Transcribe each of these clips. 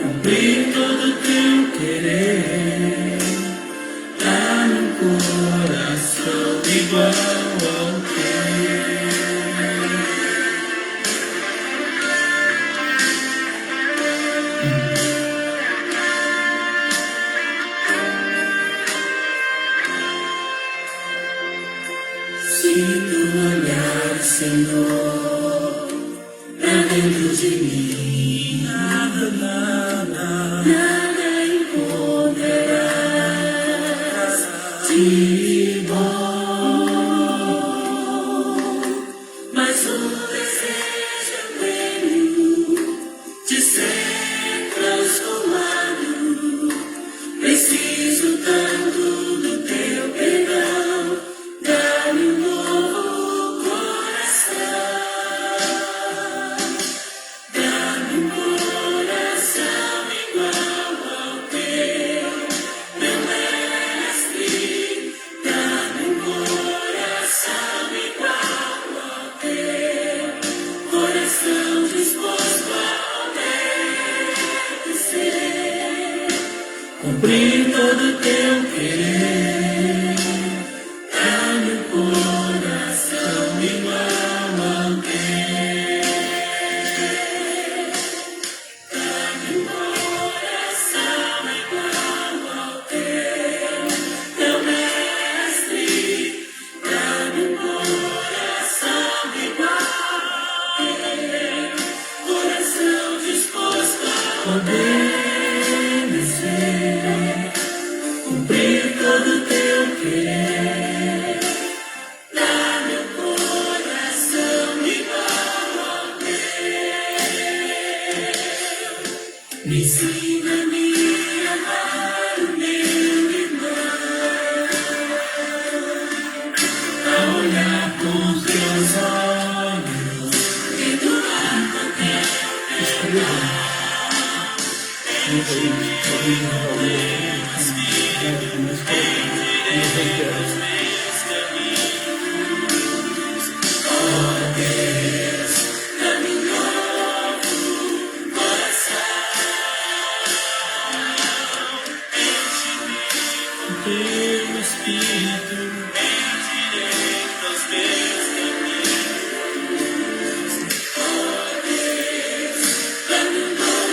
cumprir todo teu querer, há no coração igual ao teu. Sinto o olhar, Senhor, pra dentro de mim, nada encontrarás de bom, mas o desejo pleno de ser transformado. Preciso tanto do teu perdão, dá-me um novo coração, dá-me um coração igual ao teu, meu mestre, dá-me um coração igual ao teu, coração disposto a obedecer, cumprir todo o teu querer, dá-me um coração igual ao teu, dá-me um coração igual ao teu, meu mestre, dá-me um coração igual ao teu, coração disposto a obedecer, cumprir todo o teu querer, dá-me um coração igual ao teu. Me ensina-me a amar o meu irmão, a olhar com os teus olhos, perdoar com teu perdão. Teu Espírito endireita os meus caminhos. Oh Deus, dá-me um novo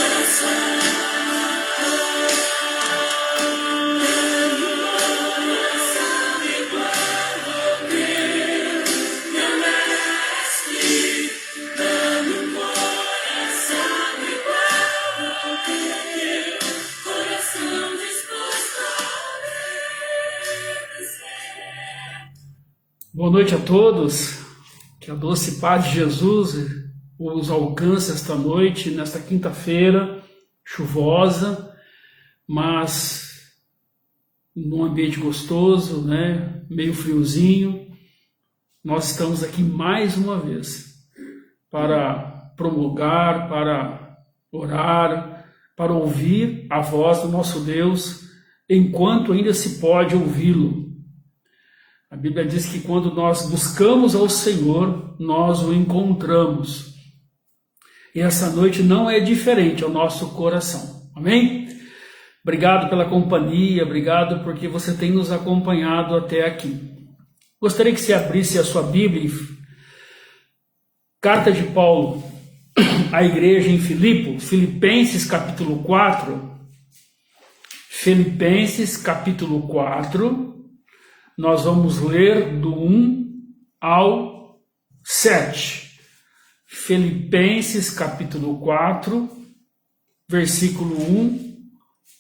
coração, dá-me um coração igual ao teu, meu mestre, dá-me um coração igual ao teu, coração disposto a obedecer. Boa noite a todos, que a doce paz de Jesus os alcance esta noite, nesta quinta-feira chuvosa, mas num ambiente gostoso, né? Meio friozinho. Nós estamos aqui mais uma vez para promulgar, para orar, para ouvir a voz do nosso Deus enquanto ainda se pode ouvi-lo. A Bíblia diz que quando nós buscamos ao Senhor, nós o encontramos. E essa noite não é diferente ao nosso coração. Amém? Obrigado pela companhia, obrigado porque você tem nos acompanhado até aqui. Gostaria que você abrisse a sua Bíblia, Carta de Paulo à igreja em Filipenses capítulo 4. Filipenses capítulo 4. Nós vamos ler do 1 ao 7. Filipenses capítulo 4, versículo 1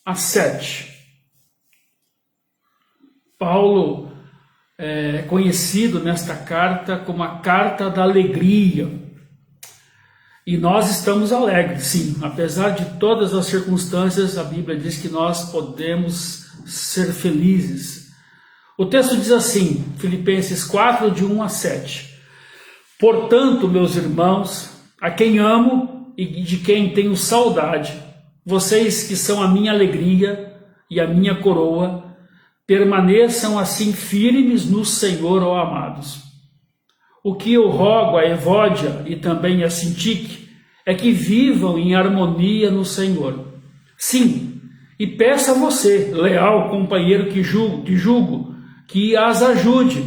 a 7. Paulo é conhecido nesta carta como a carta da alegria. E nós estamos alegres, sim. Apesar de todas as circunstâncias, a Bíblia diz que nós podemos ser felizes. O texto diz assim, Filipenses 4, de 1 a 7. Portanto, meus irmãos, a quem amo e de quem tenho saudade, vocês que são a minha alegria e a minha coroa, permaneçam assim firmes no Senhor, ó amados. O que eu rogo a Evódia e também a Sintique é que vivam em harmonia no Senhor. Sim, e peço a você, leal companheiro que julgo, que as ajude,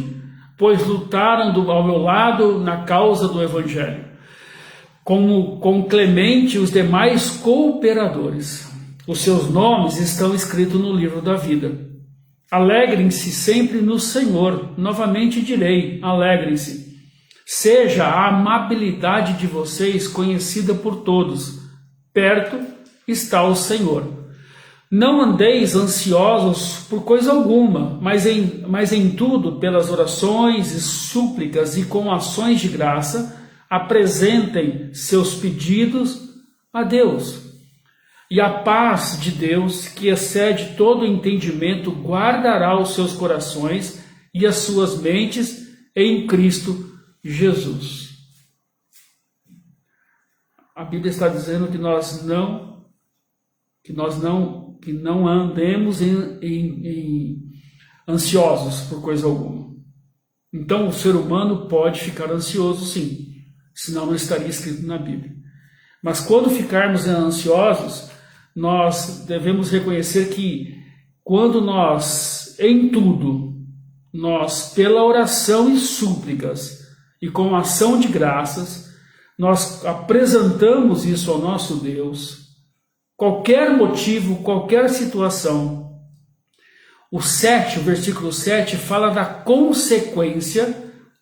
pois lutaram ao meu lado na causa do Evangelho, como com Clemente e os demais cooperadores. Os seus nomes estão escritos no livro da vida. Alegrem-se sempre no Senhor. Novamente direi, alegrem-se. Seja a amabilidade de vocês conhecida por todos. Perto está o Senhor. Não andeis ansiosos por coisa alguma, mas em tudo, pelas orações e súplicas e com ações de graça, apresentem seus pedidos a Deus. E a paz de Deus, que excede todo entendimento, guardará os seus corações e as suas mentes em Cristo Jesus. A Bíblia está dizendo que nós não andemos ansiosos por coisa alguma. Então o ser humano pode ficar ansioso, sim, senão não estaria escrito na Bíblia. Mas quando ficarmos ansiosos, nós devemos reconhecer que quando em tudo, pela oração e súplicas e com ação de graças, nós apresentamos isso ao nosso Deus, qualquer motivo, qualquer situação. O versículo 7, fala da consequência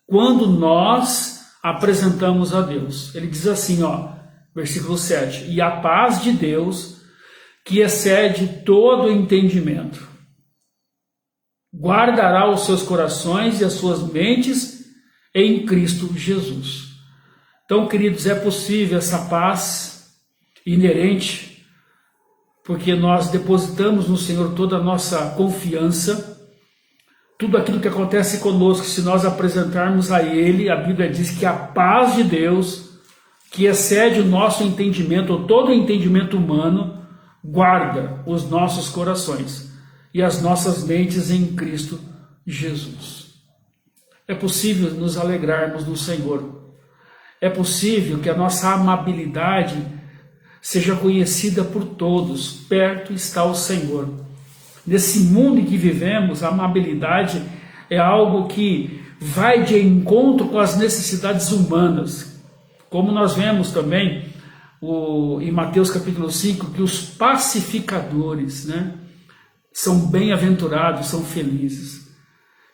quando nós apresentamos a Deus. Ele diz assim, versículo 7, e a paz de Deus, que excede todo entendimento, guardará os seus corações e as suas mentes em Cristo Jesus. Então, queridos, é possível essa paz inerente, porque nós depositamos no Senhor toda a nossa confiança, tudo aquilo que acontece conosco, se nós apresentarmos a Ele, a Bíblia diz que a paz de Deus, que excede o nosso entendimento, ou todo o entendimento humano, guarda os nossos corações e as nossas mentes em Cristo Jesus. É possível nos alegrarmos no Senhor. É possível que a nossa amabilidade seja conhecida por todos. Perto está o Senhor. Nesse mundo em que vivemos, a amabilidade é algo que vai de encontro com as necessidades humanas. Como nós vemos também em Mateus capítulo 5, que os pacificadores, são bem-aventurados, são felizes.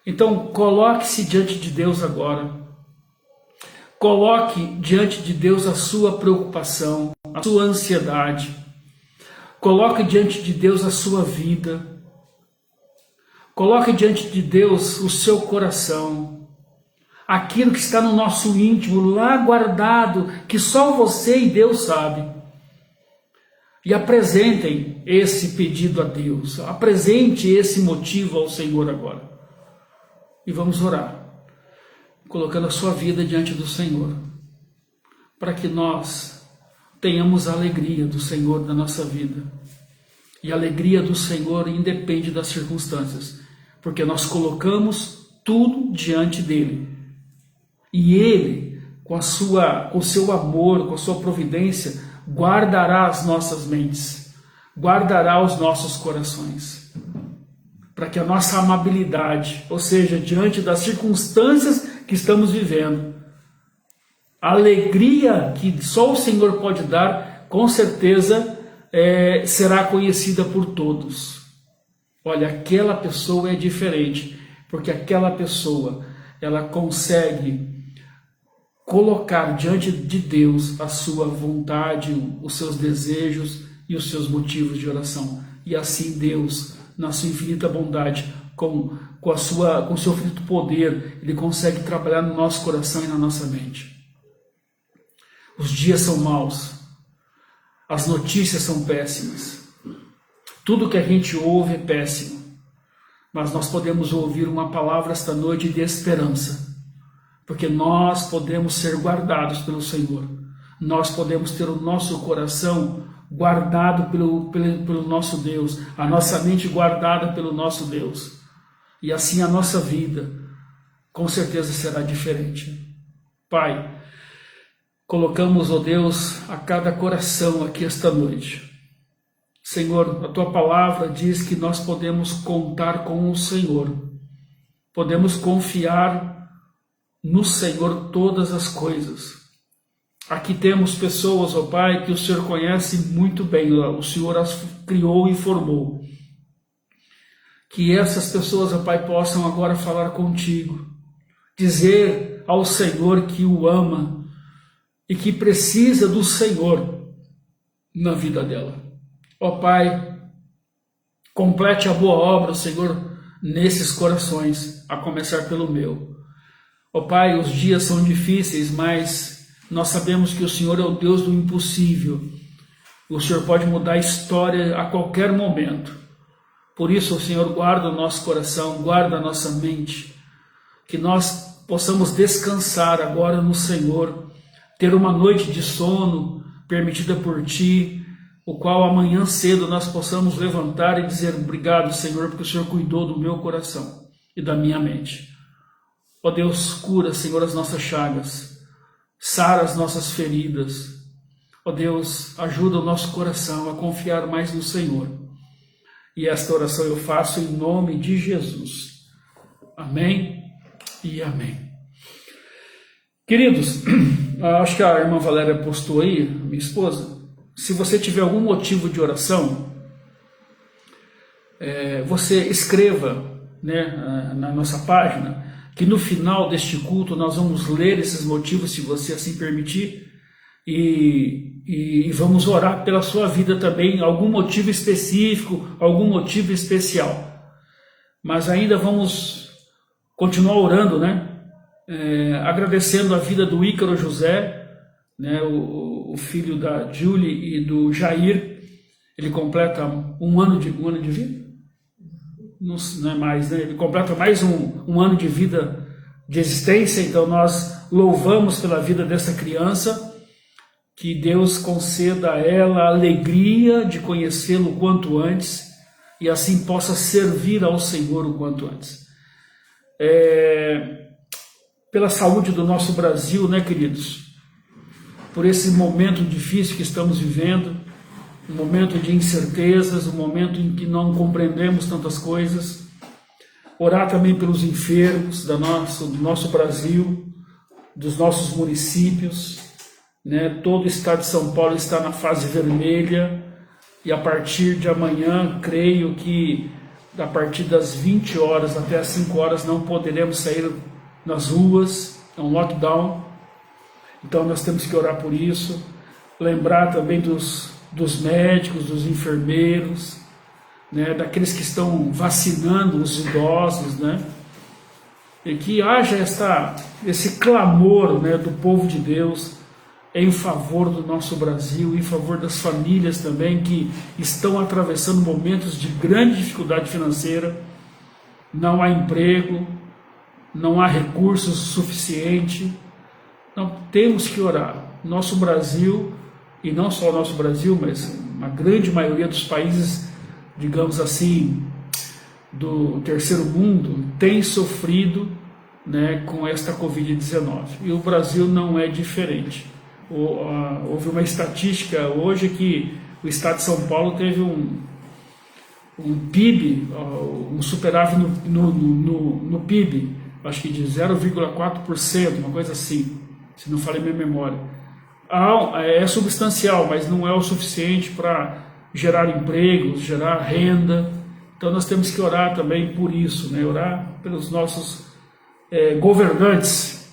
Então, coloque-se diante de Deus agora. Coloque diante de Deus a sua preocupação, a sua ansiedade. Coloque diante de Deus a sua vida. Coloque diante de Deus o seu coração. Aquilo que está no nosso íntimo, lá guardado, que só você e Deus sabe. E apresentem esse pedido a Deus. Apresente esse motivo ao Senhor agora. E vamos orar, colocando a sua vida diante do Senhor, para que nós tenhamos a alegria do Senhor na nossa vida. E a alegria do Senhor independe das circunstâncias, porque nós colocamos tudo diante dele. E ele, com o seu amor, com a sua providência, guardará as nossas mentes, guardará os nossos corações, para que a nossa amabilidade, ou seja, diante das circunstâncias que estamos vivendo, a alegria que só o Senhor pode dar, com certeza será conhecida por todos. Olha, aquela pessoa é diferente, porque aquela pessoa, ela consegue colocar diante de Deus a sua vontade, os seus desejos e os seus motivos de oração. E assim Deus, na sua infinita bondade, com o seu infinito poder, Ele consegue trabalhar no nosso coração e na nossa mente. Os dias são maus, as notícias são péssimas, tudo que a gente ouve é péssimo, mas nós podemos ouvir uma palavra esta noite de esperança, porque nós podemos ser guardados pelo Senhor, nós podemos ter o nosso coração guardado pelo nosso Deus, a nossa mente guardada pelo nosso Deus, e assim a nossa vida com certeza será diferente. Pai, colocamos, ó Deus, a cada coração aqui esta noite. Senhor, a Tua palavra diz que nós podemos contar com o Senhor, podemos confiar no Senhor todas as coisas. Aqui temos pessoas, ó Pai, que o Senhor conhece muito bem, o Senhor as criou e formou. Que essas pessoas, ó Pai, possam agora falar contigo, dizer ao Senhor que o ama e que precisa do Senhor na vida dela. Ó Pai, complete a boa obra, Senhor, nesses corações, a começar pelo meu. Ó Pai, os dias são difíceis, mas nós sabemos que o Senhor é o Deus do impossível. O Senhor pode mudar a história a qualquer momento. Por isso, Senhor, guarda o nosso coração, guarda a nossa mente, que nós possamos descansar agora no Senhor, ter uma noite de sono permitida por Ti, o qual amanhã cedo nós possamos levantar e dizer obrigado, Senhor, porque o Senhor cuidou do meu coração e da minha mente. Ó Deus, cura, Senhor, as nossas chagas, sara as nossas feridas. Ó Deus, ajuda o nosso coração a confiar mais no Senhor. E esta oração eu faço em nome de Jesus. Amém e amém. Queridos, acho que a irmã Valéria postou aí, minha esposa, se você tiver algum motivo de oração, você escreva, né, na nossa página, que no final deste culto nós vamos ler esses motivos, se você assim permitir, e vamos orar pela sua vida também, algum motivo específico, algum motivo especial. Mas ainda vamos continuar orando, né? Agradecendo a vida do Ícaro José, né, o filho da Julie e do Jair. Ele completa um ano de vida? Não é mais, né? Ele completa mais um ano de vida de existência, então nós louvamos pela vida dessa criança, que Deus conceda a ela a alegria de conhecê-lo o quanto antes e assim possa servir ao Senhor o quanto antes. Pela saúde do nosso Brasil, né, queridos? Por esse momento difícil que estamos vivendo, um momento de incertezas, um momento em que não compreendemos tantas coisas. Orar também pelos enfermos do nosso Brasil, dos nossos municípios, né? Todo o estado de São Paulo está na fase vermelha e a partir de amanhã, creio que a partir das 20 horas até as 5 horas não poderemos sair nas ruas, é um lockdown. Então nós temos que orar por isso, lembrar também dos médicos, dos enfermeiros, né, daqueles que estão vacinando os idosos, né, e que haja esse clamor, né, do povo de Deus em favor do nosso Brasil, em favor das famílias também que estão atravessando momentos de grande dificuldade financeira, não há emprego, não há recursos suficientes. Então temos que orar. Nosso Brasil, e não só o nosso Brasil, mas a grande maioria dos países, digamos assim, do terceiro mundo, tem sofrido, né, com esta Covid-19. E o Brasil não é diferente. Houve uma estatística hoje que o estado de São Paulo teve um PIB, um superávit no PIB, acho que de 0,4%, uma coisa assim, se não falei minha memória. É substancial, mas não é o suficiente para gerar empregos, gerar renda. Então nós temos que orar também por isso, né? Orar pelos nossos governantes,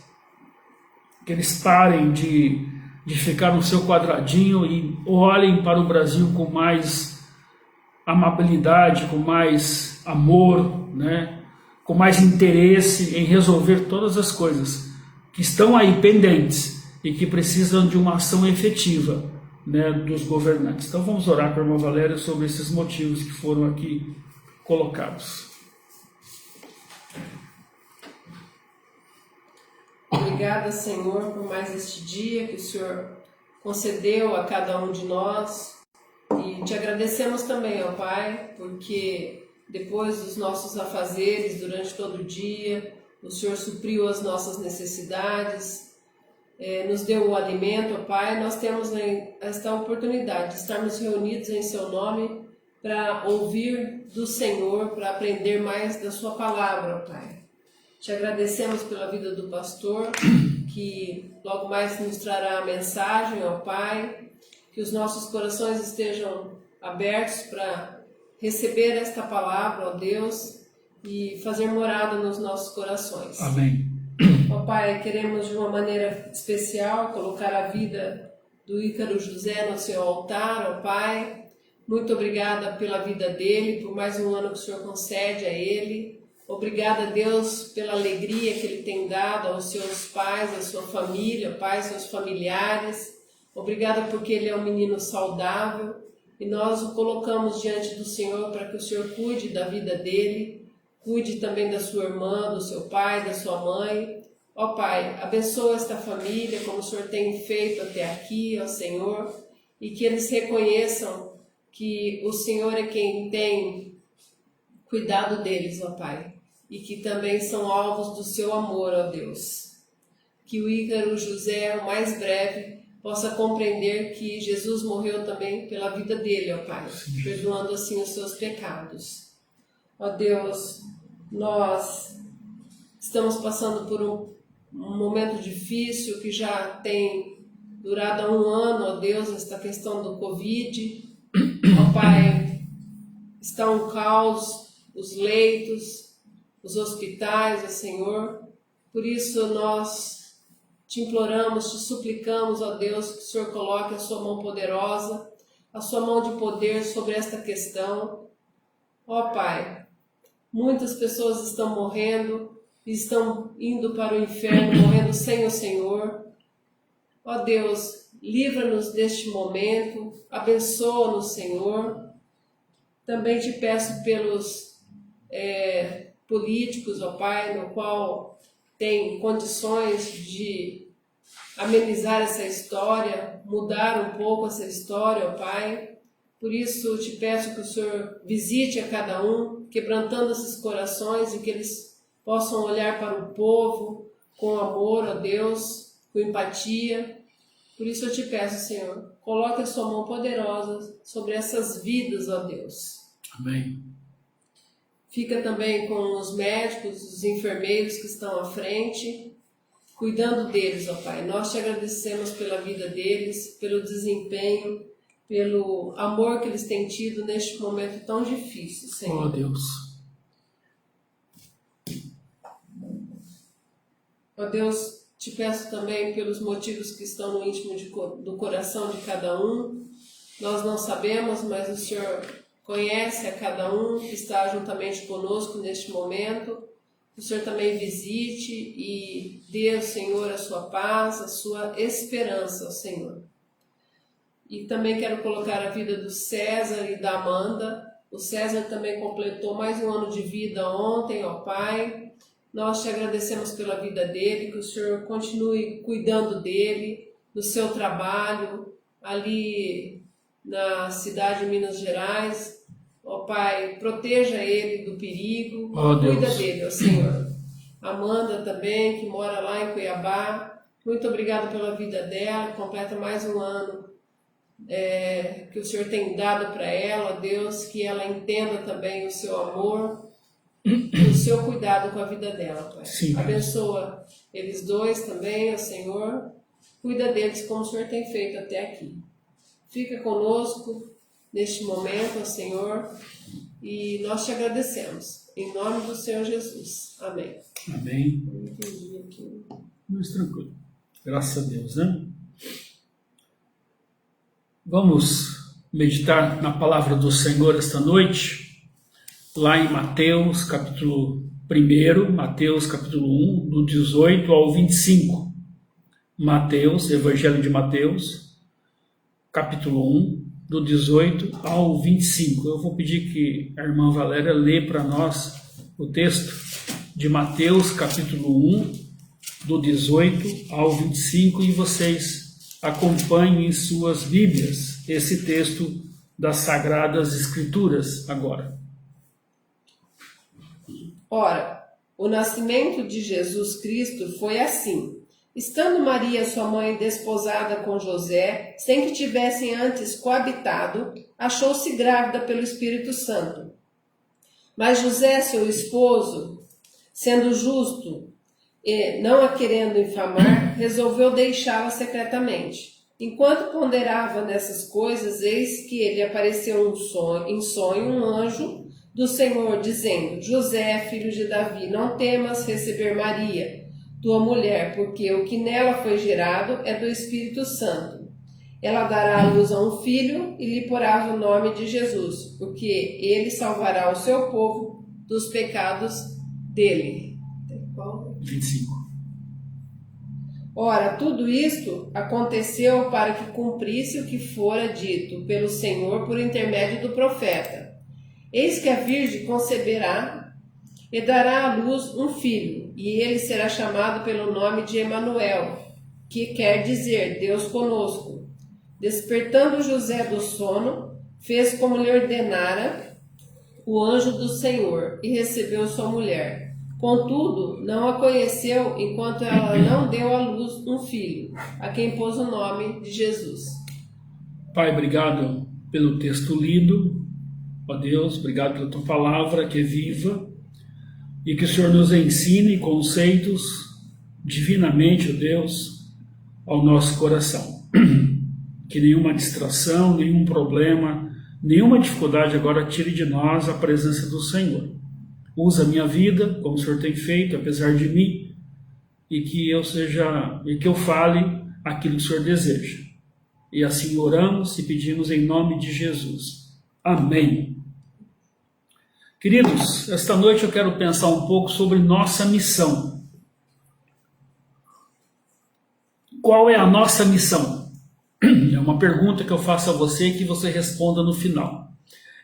que eles parem de ficar no seu quadradinho e olhem para o Brasil com mais amabilidade, com mais amor, né? Com mais interesse em resolver todas as coisas que estão aí pendentes e que precisam de uma ação efetiva, né, dos governantes. Então vamos orar com a irmã Valéria sobre esses motivos que foram aqui colocados. Obrigada, Senhor, por mais este dia que o Senhor concedeu a cada um de nós. E te agradecemos também, ó Pai, porque depois dos nossos afazeres durante todo o dia, o Senhor supriu as nossas necessidades, nos deu o alimento, ó Pai, nós temos esta oportunidade de estarmos reunidos em Seu nome para ouvir do Senhor, para aprender mais da Sua palavra, ó Pai. Te agradecemos pela vida do pastor, que logo mais nos trará a mensagem, ó Pai, que os nossos corações estejam abertos para receber esta palavra, ó Deus, e fazer morada nos nossos corações. Amém. Ó Pai, queremos de uma maneira especial colocar a vida do Ícaro José no seu altar, ó Pai. Muito obrigada pela vida dele, por mais um ano que o Senhor concede a ele. Obrigada, Deus, pela alegria que ele tem dado aos seus pais, à sua família, Pai, seus familiares. Obrigada porque ele é um menino saudável e nós o colocamos diante do Senhor para que o Senhor cuide da vida dele, cuide também da sua irmã, do seu pai, da sua mãe. Ó Pai, abençoa esta família como o Senhor tem feito até aqui, ó Senhor, e que eles reconheçam que o Senhor é quem tem cuidado deles, ó Pai, e que também são alvos do seu amor, ó Deus. Que o Ícaro José, o mais breve, possa compreender que Jesus morreu também pela vida dele, ó Pai, perdoando assim os seus pecados. Ó Deus, nós estamos passando por um momento difícil que já tem durado há um ano, ó Deus, esta questão do Covid. Ó Pai, está um caos, os leitos, os hospitais, ó Senhor. Por isso nós te imploramos, te suplicamos, ó Deus, que o Senhor coloque a sua mão poderosa, a sua mão de poder sobre esta questão. Ó Pai, muitas pessoas estão morrendo, estão indo para o inferno, morrendo sem o Senhor. Ó Deus, livra-nos deste momento, abençoa-nos, Senhor. Também te peço pelos políticos, ó Pai, no qual tem condições de amenizar essa história, mudar um pouco essa história, ó Pai. Por isso te peço que o Senhor visite a cada um, quebrantando esses corações e que eles possam olhar para o povo com amor, ó Deus, com empatia. Por isso eu te peço, Senhor, coloque a sua mão poderosa sobre essas vidas, ó Deus. Amém. Fica também com os médicos, os enfermeiros que estão à frente, cuidando deles, ó Pai. Nós te agradecemos pela vida deles, pelo desempenho, pelo amor que eles têm tido neste momento tão difícil, Senhor. Ó Deus. Ó Deus, te peço também pelos motivos que estão no íntimo do coração de cada um. Nós não sabemos, mas o Senhor conhece a cada um que está juntamente conosco neste momento. O Senhor também visite e dê ao Senhor a sua paz, a sua esperança, ó Senhor. E também quero colocar a vida do César e da Amanda. O César também completou mais um ano de vida ontem, ó Pai. Nós te agradecemos pela vida dele, que o Senhor continue cuidando dele, do seu trabalho, ali na cidade de Minas Gerais. Ó Pai, proteja ele do perigo, cuida dele, ó Senhor. Amanda também, que mora lá em Cuiabá, muito obrigado pela vida dela, completa mais um ano que o Senhor tem dado para ela, ó Deus, que ela entenda também o seu amor, o seu cuidado com a vida dela, Pai. Sim. Abençoa eles dois também, ó Senhor. Cuida deles como o Senhor tem feito até aqui. Fica conosco neste momento, ó Senhor, e nós te agradecemos. Em nome do Senhor Jesus. Amém. Amém. Eu entendi aqui. Mas tranquilo. Graças a Deus, né? Vamos meditar na palavra do Senhor esta noite, lá em Mateus, capítulo 1, Mateus, capítulo 1, do 18 ao 25. Mateus, Evangelho de Mateus, capítulo 1, do 18 ao 25. Eu vou pedir que a irmã Valéria lê para nós o texto de Mateus, capítulo 1, do 18 ao 25, e vocês acompanhem em suas Bíblias esse texto das Sagradas Escrituras agora. Ora, o nascimento de Jesus Cristo foi assim. Estando Maria, sua mãe, desposada com José, sem que tivessem antes coabitado, achou-se grávida pelo Espírito Santo. Mas José, seu esposo, sendo justo e não a querendo infamar, resolveu deixá-la secretamente. Enquanto ponderava nessas coisas, eis que ele apareceu em sonho um anjo do Senhor, dizendo: José, filho de Davi, não temas receber Maria, tua mulher, porque o que nela foi gerado é do Espírito Santo. Ela dará à luz a um filho e lhe porás o nome de Jesus, porque ele salvará o seu povo dos pecados dele. 25. Ora, tudo isto aconteceu para que cumprisse o que fora dito pelo Senhor por intermédio do profeta. Eis que a Virgem conceberá e dará à luz um filho, e ele será chamado pelo nome de Emanuel, que quer dizer Deus conosco. Despertando José do sono, fez como lhe ordenara o anjo do Senhor, e recebeu sua mulher. Contudo, não a conheceu enquanto ela não deu à luz um filho, a quem pôs o nome de Jesus. Pai, obrigado pelo texto lido. Ó Deus, obrigado pela tua palavra que é viva e que o Senhor nos ensine conceitos divinamente, ó Deus, ao nosso coração. Que nenhuma distração, nenhum problema, nenhuma dificuldade agora tire de nós a presença do Senhor. Usa a minha vida, como o Senhor tem feito, apesar de mim, e que eu fale aquilo que o Senhor deseja. E assim oramos e pedimos em nome de Jesus. Amém. Queridos, esta noite eu quero pensar um pouco sobre nossa missão. Qual é a nossa missão? É uma pergunta que eu faço a você e que você responda no final.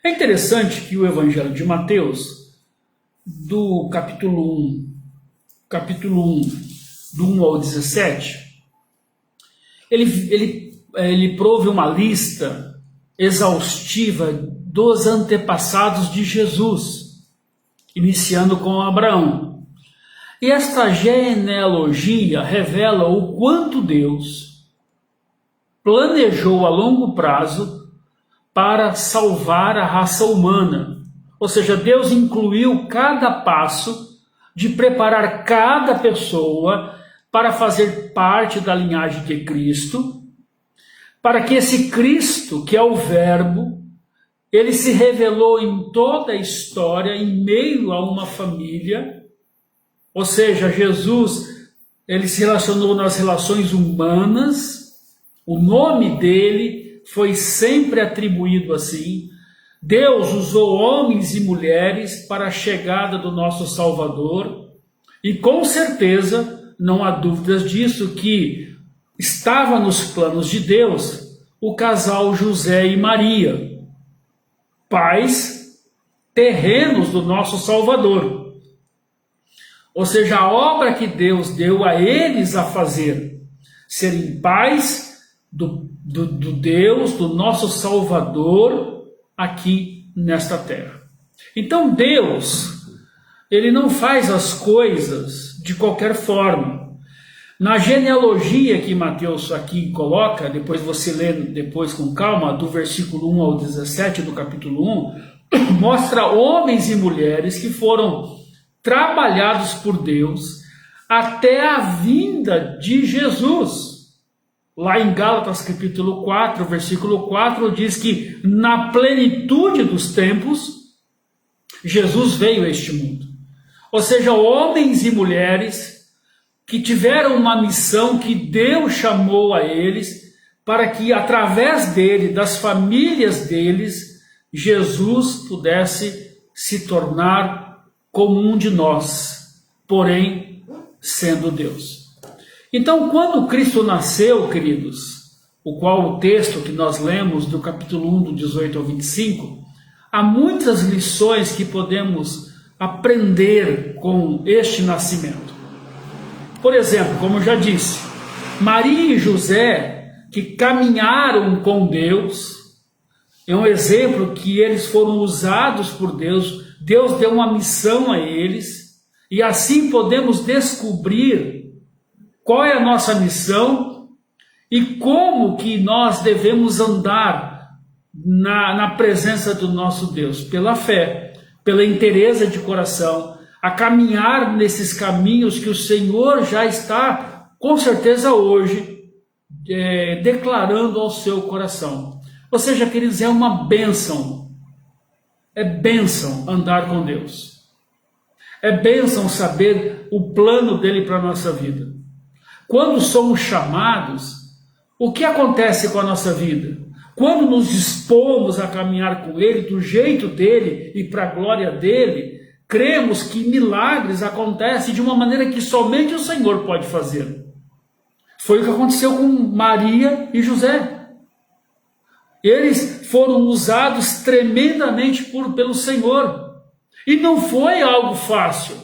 É interessante que o Evangelho de Mateus, do capítulo 1, do 1 ao 17, ele prove uma lista exaustiva dos antepassados de Jesus, iniciando com Abraão. E esta genealogia revela o quanto Deus planejou a longo prazo para salvar a raça humana. Ou seja, Deus incluiu cada passo de preparar cada pessoa para fazer parte da linhagem de Cristo, para que esse Cristo, que é o Verbo, ele se revelou em toda a história, em meio a uma família. Ou seja, Jesus, ele se relacionou nas relações humanas, o nome dele foi sempre atribuído assim. Deus usou homens e mulheres para a chegada do nosso Salvador, e com certeza, não há dúvidas disso, que estava nos planos de Deus o casal José e Maria, pais terrenos do nosso Salvador. Ou seja, a obra que Deus deu a eles a fazer, serem pais do Deus, do nosso Salvador, aqui nesta terra. Então Deus, ele não faz as coisas de qualquer forma. Na genealogia que Mateus aqui coloca, depois você lê depois com calma, do versículo 1 ao 17 do capítulo 1, mostra homens e mulheres que foram trabalhados por Deus até a vinda de Jesus. Lá em Gálatas capítulo 4, versículo 4, diz que na plenitude dos tempos, Jesus veio a este mundo. Ou seja, homens e mulheres que tiveram uma missão que Deus chamou a eles, para que através dele, das famílias deles, Jesus pudesse se tornar como um de nós, porém sendo Deus. Então, quando Cristo nasceu, queridos, o qual o texto que nós lemos do capítulo 1, do 18 ao 25, há muitas lições que podemos aprender com este nascimento. Por exemplo, como eu já disse, Maria e José, que caminharam com Deus, é um exemplo que eles foram usados por Deus, Deus deu uma missão a eles, e assim podemos descobrir qual é a nossa missão e como que nós devemos andar na presença do nosso Deus, pela fé, pela inteireza de coração, a caminhar nesses caminhos que o Senhor já está, com certeza hoje, declarando ao seu coração. Ou seja, queridos, é uma bênção, é bênção andar com Deus, é bênção saber o plano dele para a nossa vida. Quando somos chamados, o que acontece com a nossa vida? Quando nos dispomos a caminhar com ele, do jeito dele e para a glória dele, cremos que milagres acontecem de uma maneira que somente o Senhor pode fazer. Foi o que aconteceu com Maria e José. Eles foram usados tremendamente pelo Senhor. E não foi algo fácil.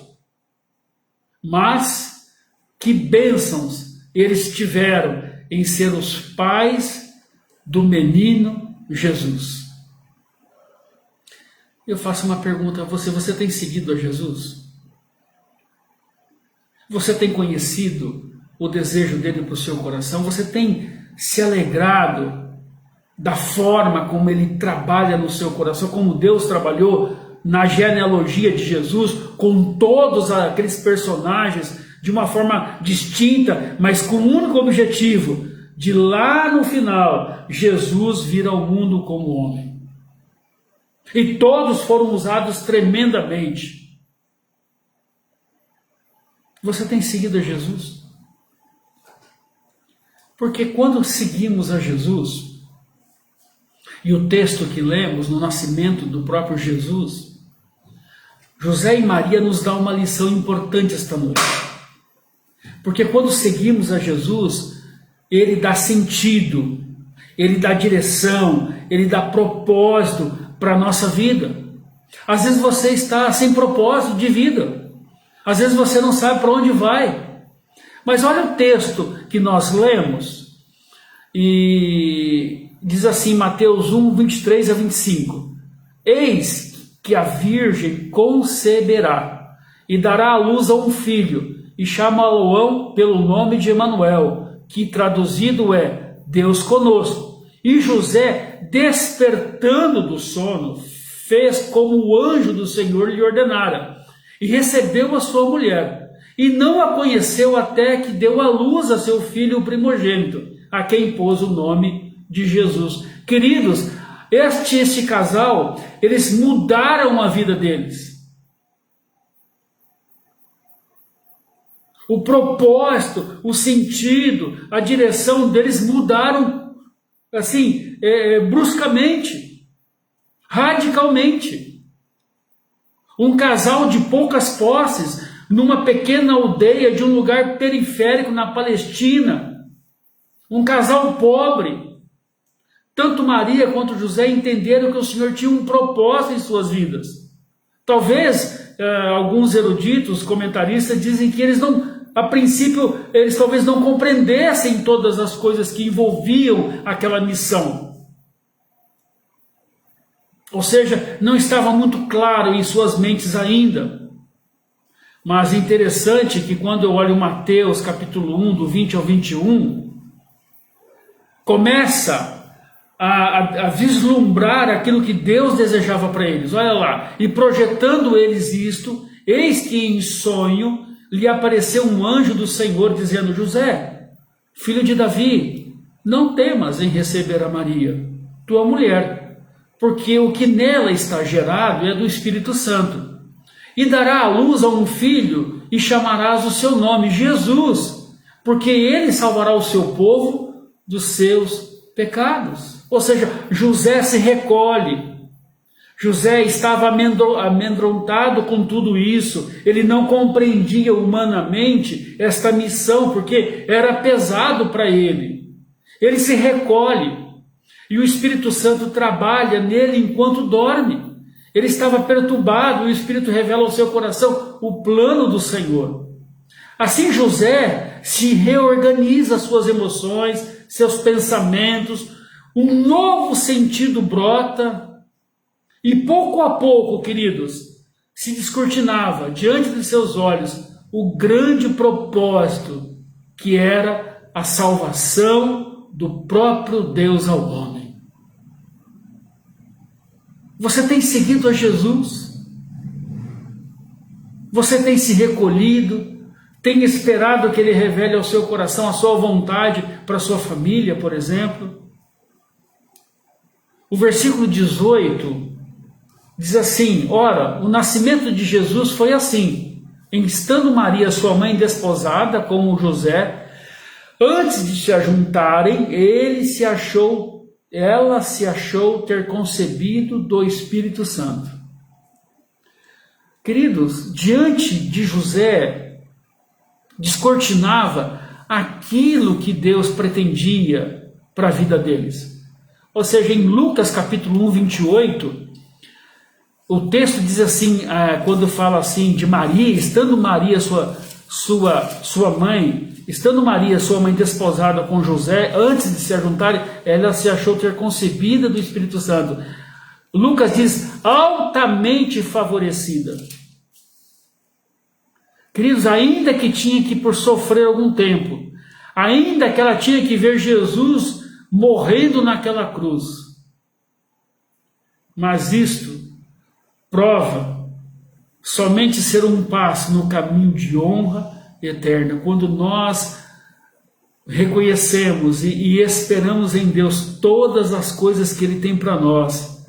Mas que bênçãos eles tiveram em ser os pais do menino Jesus. Eu faço uma pergunta a você: você tem seguido a Jesus? Você tem conhecido o desejo dele para o seu coração? Você tem se alegrado da forma como ele trabalha no seu coração, como Deus trabalhou na genealogia de Jesus, com todos aqueles personagens de uma forma distinta, mas com um único objetivo, de lá no final, Jesus vir ao mundo como homem. E todos foram usados tremendamente. Você tem seguido a Jesus? Porque quando seguimos a Jesus, e o texto que lemos no nascimento do próprio Jesus, José e Maria nos dão uma lição importante esta noite. Porque quando seguimos a Jesus, ele dá sentido, ele dá direção, ele dá propósito para a nossa vida. Às vezes você está sem propósito de vida, às vezes você não sabe para onde vai. Mas olha o texto que nós lemos, e diz assim, Mateus 1, 23 a 25. Eis que a virgem conceberá e dará à luz a um filho, e chamá-lo-ão pelo nome de Emanuel, que traduzido é Deus conosco. E José, despertando do sono, fez como o anjo do Senhor lhe ordenara, e recebeu a sua mulher, e não a conheceu até que deu à luz a seu filho primogênito, a quem pôs o nome de Jesus. Queridos, este casal, eles mudaram a vida deles. O propósito, o sentido, a direção deles mudaram assim, bruscamente, radicalmente. Um casal de poucas posses, numa pequena aldeia de um lugar periférico na Palestina. Um casal pobre. Tanto Maria quanto José entenderam que o Senhor tinha um propósito em suas vidas. Talvez alguns eruditos, comentaristas, dizem que eles não, a princípio, eles talvez não compreendessem todas as coisas que envolviam aquela missão. Ou seja, não estava muito claro em suas mentes ainda. Mas é interessante que quando eu olho Mateus capítulo 1, do 20 ao 21, começa a vislumbrar aquilo que Deus desejava para eles. Olha lá, e projetando eles isto, eis que em sonho lhe apareceu um anjo do Senhor dizendo: José, filho de Davi, não temas em receber a Maria, tua mulher, porque o que nela está gerado é do Espírito Santo. E dará à luz a um filho, e chamarás o seu nome Jesus, porque ele salvará o seu povo dos seus pecados. Ou seja, José se recolhe. José estava amedrontado com tudo isso. Ele não compreendia humanamente esta missão, porque era pesado para ele. Ele se recolhe. E o Espírito Santo trabalha nele enquanto dorme. Ele estava perturbado, e o Espírito revela ao seu coração o plano do Senhor. Assim José se reorganiza suas emoções, seus pensamentos, um novo sentido brota, e pouco a pouco, queridos, se descortinava diante de seus olhos o grande propósito que era a salvação do próprio Deus ao homem. Você tem seguido a Jesus? Você tem se recolhido? Tem esperado que Ele revele ao seu coração a sua vontade para a sua família, por exemplo? O versículo 18 diz assim: ora, o nascimento de Jesus foi assim, estando Maria, sua mãe, desposada com José, antes de se ajuntarem, ela se achou ter concebido do Espírito Santo. Queridos, diante de José, descortinava aquilo que Deus pretendia para a vida deles. Ou seja, em Lucas capítulo 1, 28, o texto diz assim, quando fala assim de Maria, estando Maria, sua mãe, estando Maria, sua mãe, desposada com José, antes de se ajuntarem, ela se achou ter concebida do Espírito Santo. Lucas diz, altamente favorecida. Queridos, ainda que tinha que por sofrer algum tempo, ainda que ela tinha que ver Jesus morrendo naquela cruz, mas isto prova somente ser um passo no caminho de honra eterna, quando nós reconhecemos e esperamos em Deus todas as coisas que Ele tem para nós,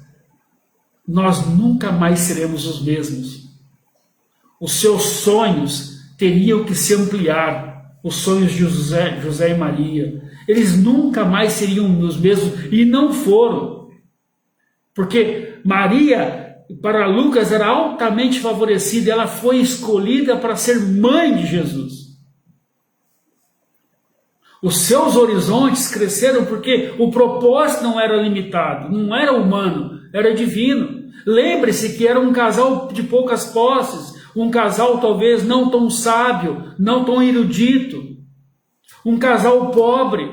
nós nunca mais seremos os mesmos. Os seus sonhos teriam que se ampliar, os sonhos de José e Maria. Eles nunca mais seriam os mesmos, e não foram. Porque Maria, para Lucas, era altamente favorecida, ela foi escolhida para ser mãe de Jesus. Os seus horizontes cresceram porque o propósito não era limitado, não era humano, era divino. Lembre-se que era um casal de poucas posses, um casal talvez não tão sábio, não tão erudito, um casal pobre.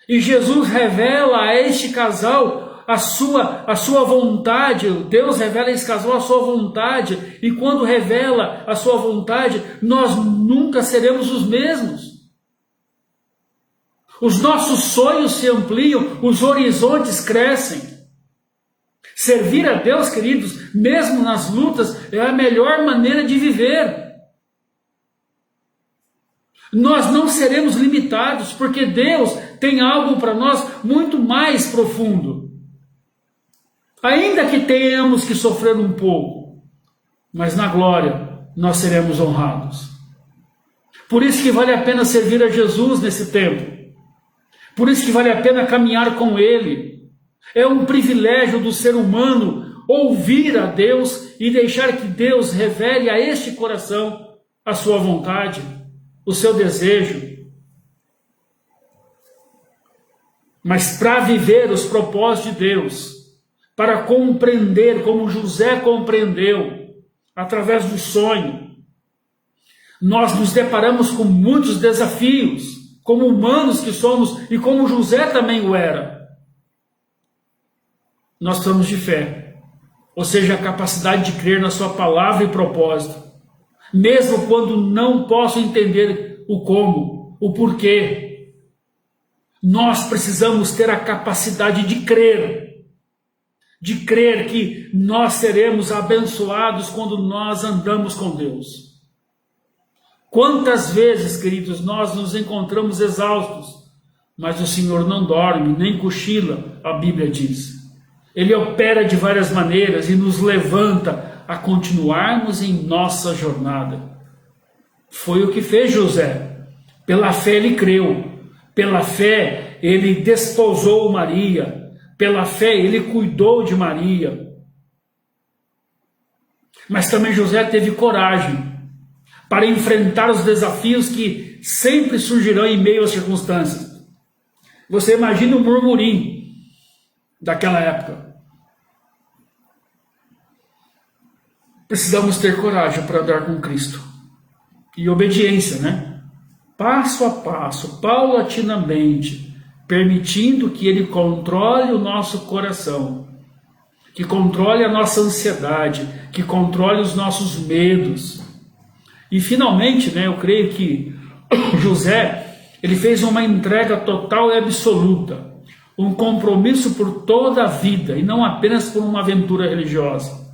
E Jesus revela a este casal a sua vontade, Deus revela a esse casal a sua vontade, e quando revela a sua vontade, nós nunca seremos os mesmos. Os nossos sonhos se ampliam, os horizontes crescem. Servir a Deus, queridos, mesmo nas lutas, é a melhor maneira de viver. Nós não seremos limitados, porque Deus tem algo para nós muito mais profundo. Ainda que tenhamos que sofrer um pouco, mas na glória nós seremos honrados. Por isso que vale a pena servir a Jesus nesse tempo. Por isso que vale a pena caminhar com Ele. É um privilégio do ser humano ouvir a Deus e deixar que Deus revele a este coração a sua vontade, o seu desejo. Mas para viver os propósitos de Deus, para compreender como José compreendeu, através do sonho, nós nos deparamos com muitos desafios, como humanos que somos, e como José também o era. Nós precisamos de fé, ou seja, a capacidade de crer na sua palavra e propósito, mesmo quando não posso entender o como, o porquê. Nós precisamos ter a capacidade de crer que nós seremos abençoados quando nós andamos com Deus. Quantas vezes, queridos, nós nos encontramos exaustos, mas o Senhor não dorme, nem cochila, a Bíblia diz. Ele opera de várias maneiras e nos levanta a continuarmos em nossa jornada. Foi o que fez José. Pela fé ele creu. Pela fé ele desposou Maria. Pela fé ele cuidou de Maria. Mas também José teve coragem para enfrentar os desafios que sempre surgirão em meio às circunstâncias. Você imagina o murmurinho daquela época. Precisamos ter coragem para andar com Cristo. E obediência, né? Passo a passo, paulatinamente, permitindo que Ele controle o nosso coração, que controle a nossa ansiedade, que controle os nossos medos. E finalmente, né, eu creio que José, ele fez uma entrega total e absoluta, um compromisso por toda a vida e não apenas por uma aventura religiosa.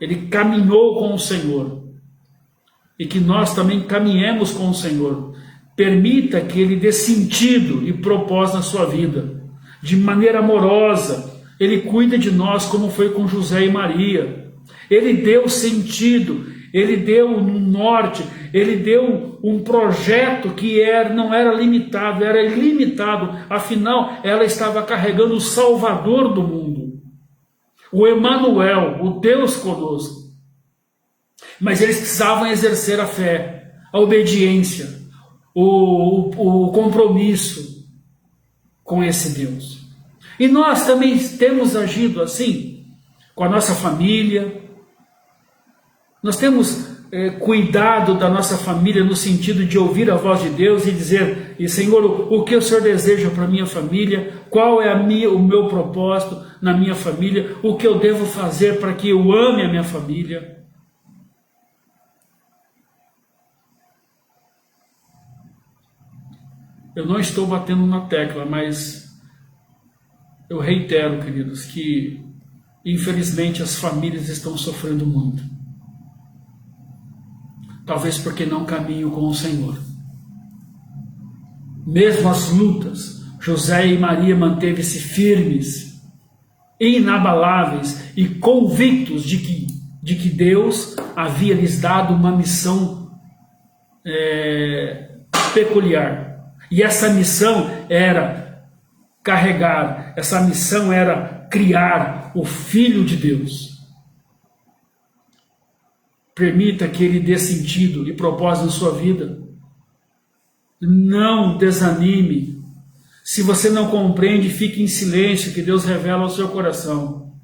Ele caminhou com o Senhor e que nós também caminhemos com o Senhor. Permita que Ele dê sentido e propósito na sua vida, de maneira amorosa. Ele cuida de nós como foi com José e Maria. Ele deu sentido, Ele deu um norte, Ele deu um projeto que não era limitado, era ilimitado. Afinal, ela estava carregando o Salvador do mundo, o Emanuel, o Deus conosco. Mas eles precisavam exercer a fé, a obediência, o compromisso com esse Deus. E nós também temos agido assim com a nossa família. Nós temos cuidado da nossa família no sentido de ouvir a voz de Deus e dizer: e Senhor, o que o Senhor deseja para a minha família? Qual é o meu propósito na minha família? O que eu devo fazer para que eu ame a minha família? Eu não estou batendo na tecla, mas eu reitero, queridos, que infelizmente as famílias estão sofrendo muito. Talvez porque não caminham com o Senhor. Mesmo as lutas, José e Maria manteve-se firmes, inabaláveis e convictos de que Deus havia lhes dado uma missão peculiar. E essa missão era carregar, essa missão era criar o Filho de Deus. Permita que Ele dê sentido e propósito na sua vida. Não desanime. Se você não compreende, fique em silêncio, que Deus revela ao seu coração.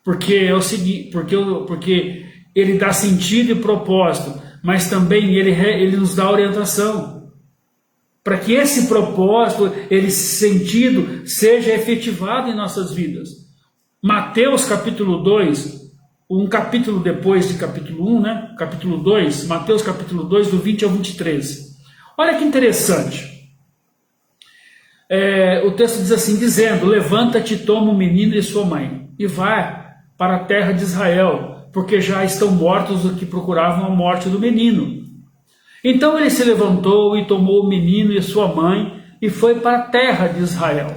Porque é o seguinte, porque Ele dá sentido e propósito, mas também Ele nos dá orientação, para que esse propósito, esse sentido, seja efetivado em nossas vidas. Mateus capítulo 2, um capítulo depois de capítulo 1, né? Capítulo 2, Mateus capítulo 2, do 20 ao 23. Olha que interessante. O texto diz assim, dizendo: levanta-te, toma o menino e sua mãe, e vai para a terra de Israel, porque já estão mortos os que procuravam a morte do menino. Então ele se levantou e tomou o menino e sua mãe e foi para a terra de Israel.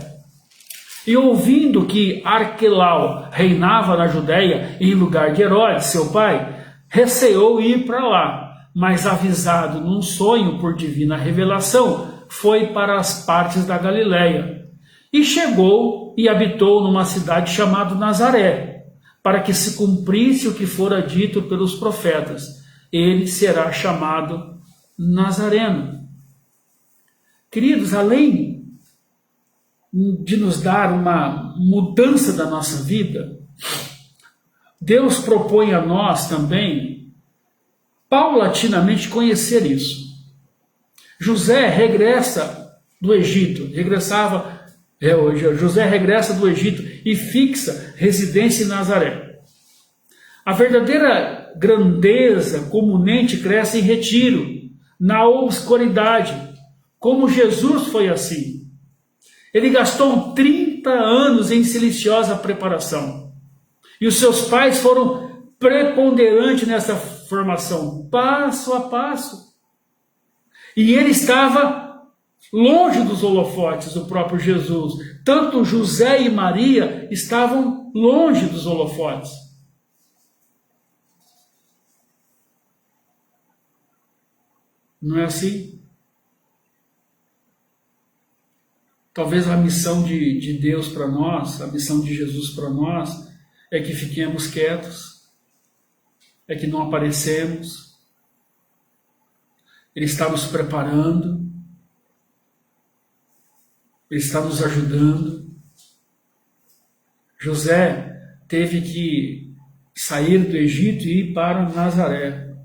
E ouvindo que Arquelau reinava na Judéia em lugar de Herodes, seu pai, receou ir para lá, mas avisado num sonho por divina revelação, foi para as partes da Galiléia. E chegou e habitou numa cidade chamada Nazaré, para que se cumprisse o que fora dito pelos profetas: ele será chamado Nazareno. Queridos, além de nos dar uma mudança da nossa vida, Deus propõe a nós também, paulatinamente, conhecer isso. José regressa do Egito, José regressa do Egito e fixa residência em Nazaré. A verdadeira grandeza comunente cresce em retiro, na obscuridade, como Jesus foi assim. Ele gastou 30 anos em silenciosa preparação. E os seus pais foram preponderantes nessa formação, passo a passo. E ele estava longe dos holofotes, o próprio Jesus. Tanto José e Maria estavam longe dos holofotes. Não é assim? Talvez a missão de Deus para nós, a missão de Jesus para nós, é que fiquemos quietos, é que não aparecemos. Ele está nos preparando, Ele está nos ajudando. José teve que sair do Egito e ir para Nazaré,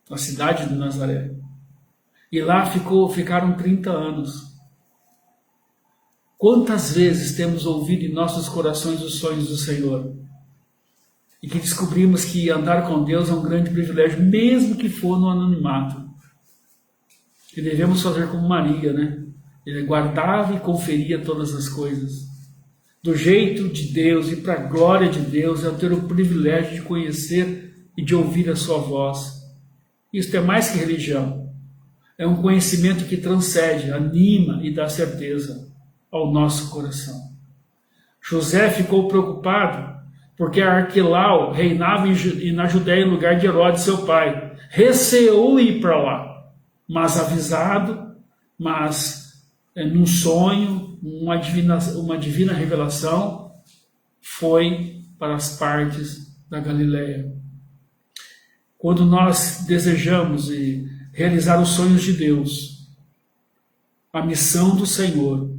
a cidade de Nazaré. E lá ficaram 30 anos. Quantas vezes temos ouvido em nossos corações os sonhos do Senhor? E que descobrimos que andar com Deus é um grande privilégio, mesmo que for no anonimato. E devemos fazer como Maria, né? Ele guardava e conferia todas as coisas. Do jeito de Deus e para a glória de Deus, é ter o privilégio de conhecer e de ouvir a sua voz. Isto é mais que religião. É um conhecimento que transcende, anima e dá certeza ao nosso coração. José ficou preocupado porque Arquelau reinava na Judéia em lugar de Herodes, seu pai. Receou ir para lá, mas avisado, num sonho, uma divina revelação, foi para as partes da Galileia. Quando nós desejamos realizar os sonhos de Deus, a missão do Senhor,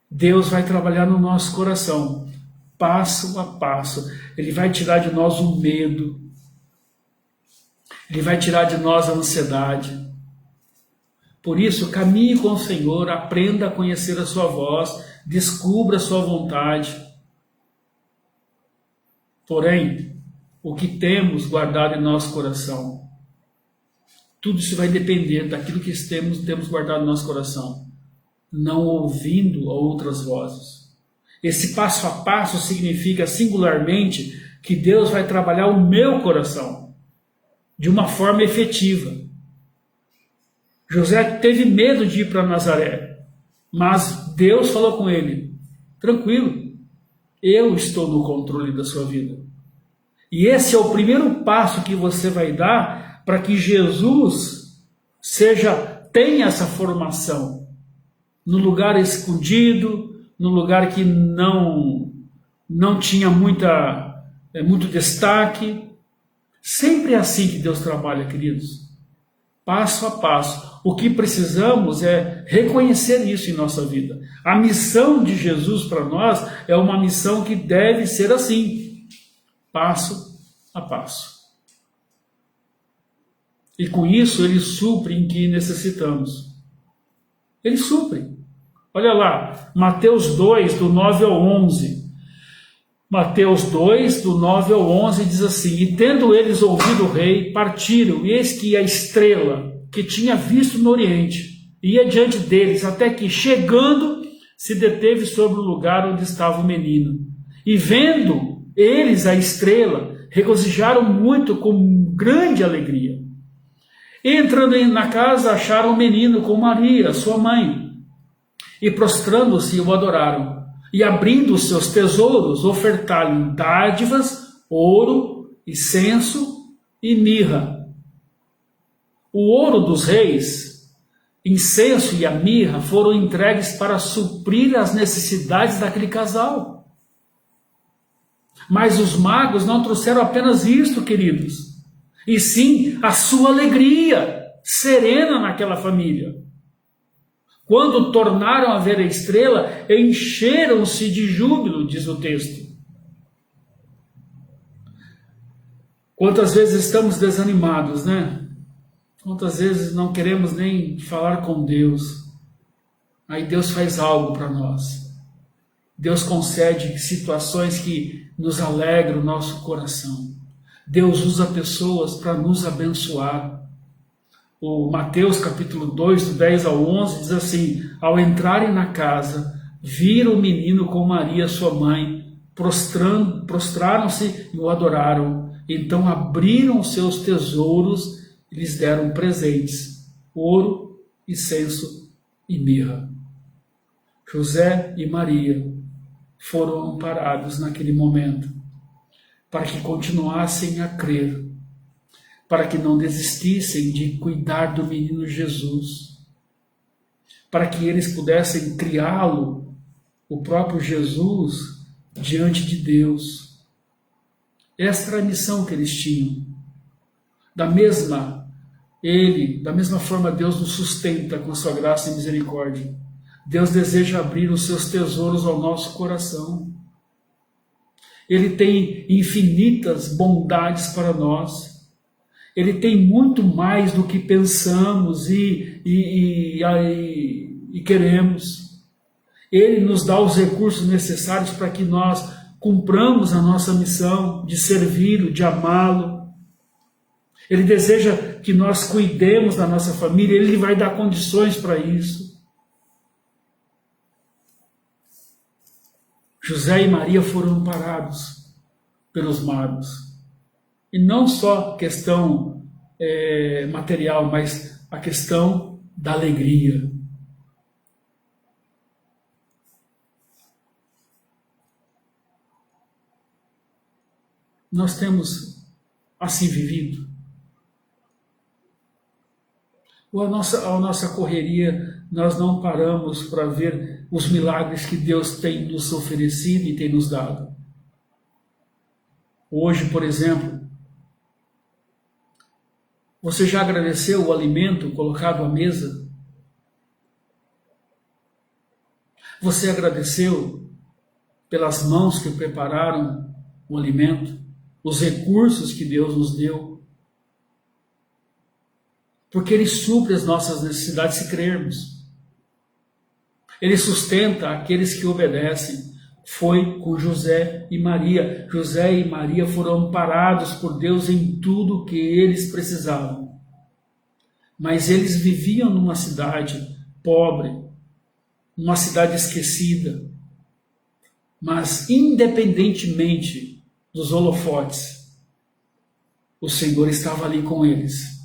Deus vai trabalhar no nosso coração, passo a passo. Ele vai tirar de nós o medo, Ele vai tirar de nós a ansiedade. Por isso, caminhe com o Senhor, aprenda a conhecer a sua voz, descubra a sua vontade. Porém, o que temos guardado em nosso coração, tudo isso vai depender daquilo que temos guardado no nosso coração, não ouvindo outras vozes. Esse passo a passo significa singularmente que Deus vai trabalhar o meu coração de uma forma efetiva. José teve medo de ir para Nazaré, mas Deus falou com ele: tranquilo, eu estou no controle da sua vida. E esse é o primeiro passo que você vai dar para que Jesus tenha essa formação no lugar escondido, no lugar que não tinha muito destaque. Sempre é assim que Deus trabalha, queridos. Passo a passo. O que precisamos é reconhecer isso em nossa vida. A missão de Jesus para nós é uma missão que deve ser assim, passo a passo. E com isso ele supre em que necessitamos. Ele supre. Olha lá, Mateus 2, do 9 ao 11. Mateus 2, do 9 ao 11, diz assim: E tendo eles ouvido o rei, partiram, e eis que a estrela que tinha visto no oriente ia diante deles, até que, chegando, se deteve sobre o lugar onde estava o menino. E vendo eles a estrela, regozijaram muito com grande alegria. E entrando na casa, acharam o menino com Maria, sua mãe, e prostrando-se o adoraram. E abrindo os seus tesouros, ofertaram dádivas, ouro, incenso e mirra. O ouro dos reis, incenso e a mirra foram entregues para suprir as necessidades daquele casal. Mas os magos não trouxeram apenas isto, queridos, e sim a sua alegria serena naquela família. Quando tornaram a ver a estrela, encheram-se de júbilo, diz o texto. Quantas vezes estamos desanimados, né? Quantas vezes não queremos nem falar com Deus. Aí Deus faz algo para nós. Deus concede situações que nos alegram o nosso coração. Deus usa pessoas para nos abençoar. O Mateus capítulo 2, do 10 ao 11, diz assim: Ao entrarem na casa, viram o menino com Maria, sua mãe, prostraram-se e o adoraram. Então abriram seus tesouros e lhes deram presentes: ouro, incenso e mirra. José e Maria foram amparados naquele momento, para que continuassem a crer, para que não desistissem de cuidar do menino Jesus, para que eles pudessem criá-lo, o próprio Jesus, diante de Deus. Esta era a missão que eles tinham. Da mesma forma, Deus nos sustenta com a sua graça e misericórdia. Deus deseja abrir os seus tesouros ao nosso coração. Ele tem infinitas bondades para nós. Ele tem muito mais do que pensamos e queremos. Ele nos dá os recursos necessários para que nós cumpramos a nossa missão de servi-lo, de amá-lo. Ele deseja que nós cuidemos da nossa família, Ele vai dar condições para isso. José e Maria foram amparados pelos magos. E não só questão material, mas a questão da alegria. Nós temos assim vivido? Ou a nossa correria, nós não paramos para ver os milagres que Deus tem nos oferecido e tem nos dado? Hoje, por exemplo, você já agradeceu o alimento colocado à mesa? Você agradeceu pelas mãos que prepararam o alimento, os recursos que Deus nos deu? Porque Ele supre as nossas necessidades se crermos. Ele sustenta aqueles que obedecem. Foi com José e Maria. José e Maria foram amparados por Deus em tudo o que eles precisavam. Mas eles viviam numa cidade pobre, numa cidade esquecida. Mas independentemente dos holofotes, o Senhor estava ali com eles,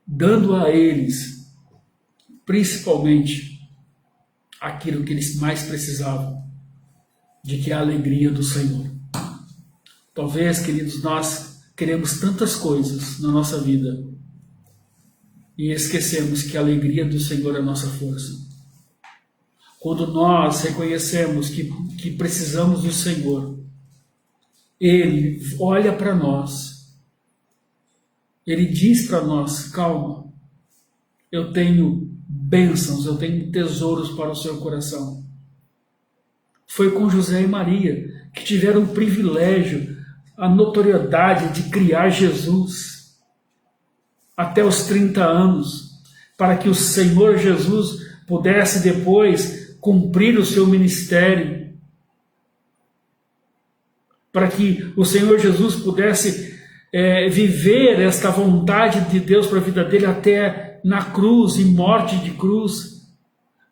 dando a eles, principalmente, aquilo que eles mais precisavam, de que é a alegria do Senhor. Talvez, queridos, nós queremos tantas coisas na nossa vida e esquecemos que a alegria do Senhor é a nossa força. Quando nós reconhecemos que precisamos do Senhor, Ele olha para nós, Ele diz para nós: calma, eu tenho bênçãos, eu tenho tesouros para o seu coração. Foi com José e Maria que tiveram o privilégio, a notoriedade de criar Jesus até os 30 anos, para que o Senhor Jesus pudesse depois cumprir o seu ministério, para que o Senhor Jesus pudesse viver esta vontade de Deus para a vida dele até na cruz, em morte de cruz,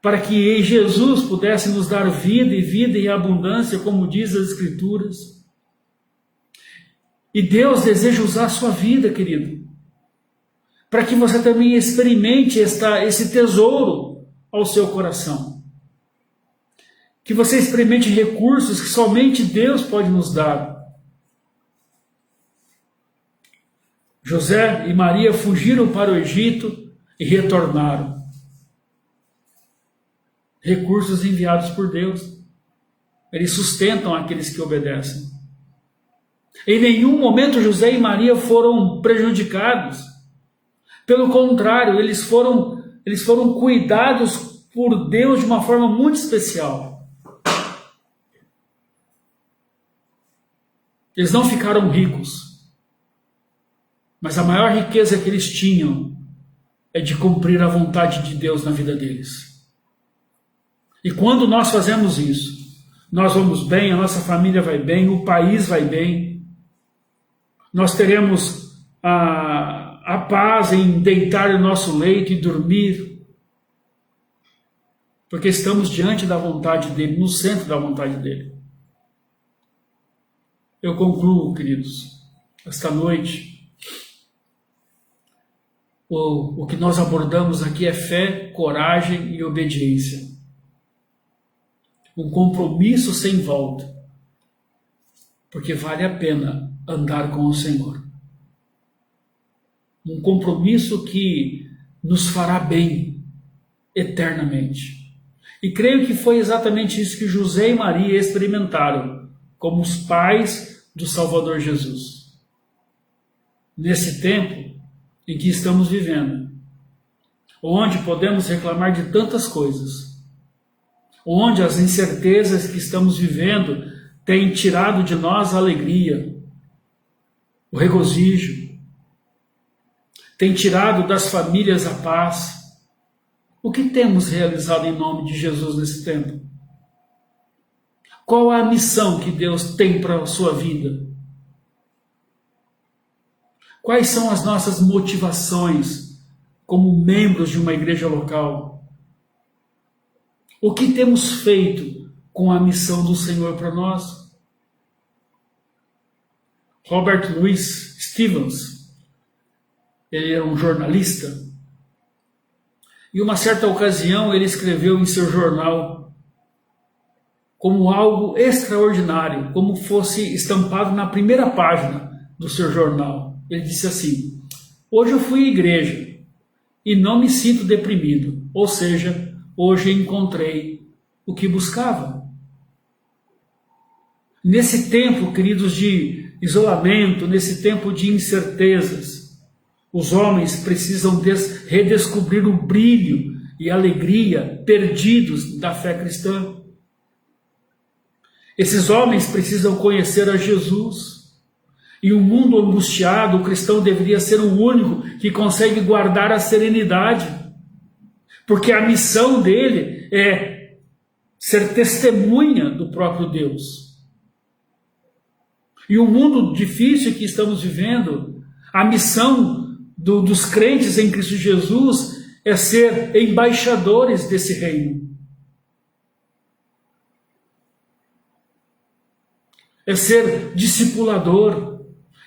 para que Jesus pudesse nos dar vida e vida em abundância, como diz as Escrituras. E Deus deseja usar a sua vida, querido, para que você também experimente esse tesouro ao seu coração. Que você experimente recursos que somente Deus pode nos dar. José e Maria fugiram para o Egito e retornaram. Recursos enviados por Deus. Eles sustentam aqueles que obedecem. Em nenhum momento José e Maria foram prejudicados. Pelo contrário, eles foram cuidados por Deus de uma forma muito especial. Eles não ficaram ricos, mas a maior riqueza que eles tinham é de cumprir a vontade de Deus na vida deles. E quando nós fazemos isso, nós vamos bem, a nossa família vai bem, o país vai bem, nós teremos a paz em deitar no nosso leito e dormir, porque estamos diante da vontade dele, no centro da vontade dele. Eu concluo, queridos, esta noite, o que nós abordamos aqui é fé, coragem e obediência. Um compromisso sem volta, porque vale a pena andar com o Senhor. Um compromisso que nos fará bem eternamente. E creio que foi exatamente isso que José e Maria experimentaram como os pais do Salvador Jesus. Nesse tempo em que estamos vivendo, onde podemos reclamar de tantas coisas, onde as incertezas que estamos vivendo têm tirado de nós a alegria, o regozijo, têm tirado das famílias a paz. O que temos realizado em nome de Jesus nesse tempo? Qual a missão que Deus tem para a sua vida? Quais são as nossas motivações como membros de uma igreja local? O que temos feito com a missão do Senhor para nós? Robert Louis Stevens, ele era um jornalista, e uma certa ocasião ele escreveu em seu jornal como algo extraordinário, como fosse estampado na primeira página do seu jornal. Ele disse assim: hoje eu fui à igreja e não me sinto deprimido, ou seja, hoje encontrei o que buscava. Nesse tempo, queridos, de isolamento, nesse tempo de incertezas, os homens precisam redescobrir o brilho e alegria perdidos da fé cristã. Esses homens precisam conhecer a Jesus. E um mundo angustiado, o cristão deveria ser o único que consegue guardar a serenidade. Porque a missão dele é ser testemunha do próprio Deus. E o mundo difícil que estamos vivendo, a missão dos crentes em Cristo Jesus é ser embaixadores desse reino. É ser discipulador,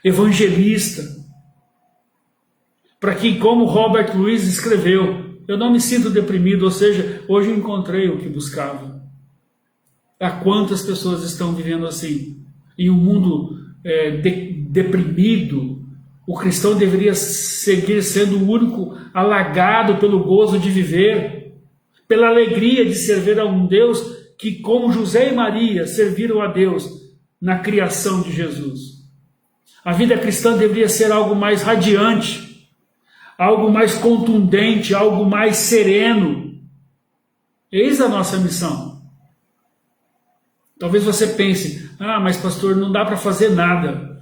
evangelista. Para que, como Robert Louis escreveu, eu não me sinto deprimido, ou seja, hoje eu encontrei o que buscava. Há quantas pessoas estão vivendo assim? Em um mundo deprimido, o cristão deveria seguir sendo o único alagado pelo gozo de viver, pela alegria de servir a um Deus que, como José e Maria, serviram a Deus na criação de Jesus. A vida cristã deveria ser algo mais radiante, algo mais contundente, algo mais sereno. Eis a nossa missão. Talvez você pense: mas pastor, não dá para fazer nada.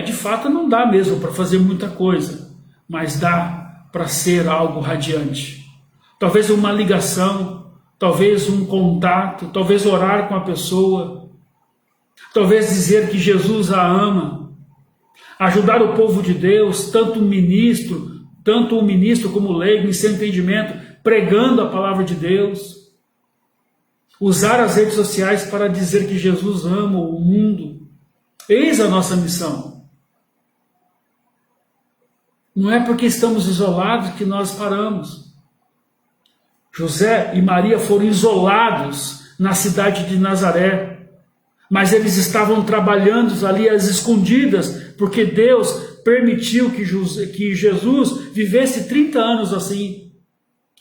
De fato não dá mesmo para fazer muita coisa, mas dá para ser algo radiante. Talvez uma ligação, talvez um contato, talvez orar com a pessoa, talvez dizer que Jesus a ama, ajudar o povo de Deus, tanto o ministro como o leigo, em seu entendimento, pregando a palavra de Deus. Usar as redes sociais para dizer que Jesus ama o mundo. Eis a nossa missão. Não é porque estamos isolados que nós paramos. José e Maria foram isolados na cidade de Nazaré, mas eles estavam trabalhando ali às escondidas, porque Deus permitiu que Jesus vivesse 30 anos assim,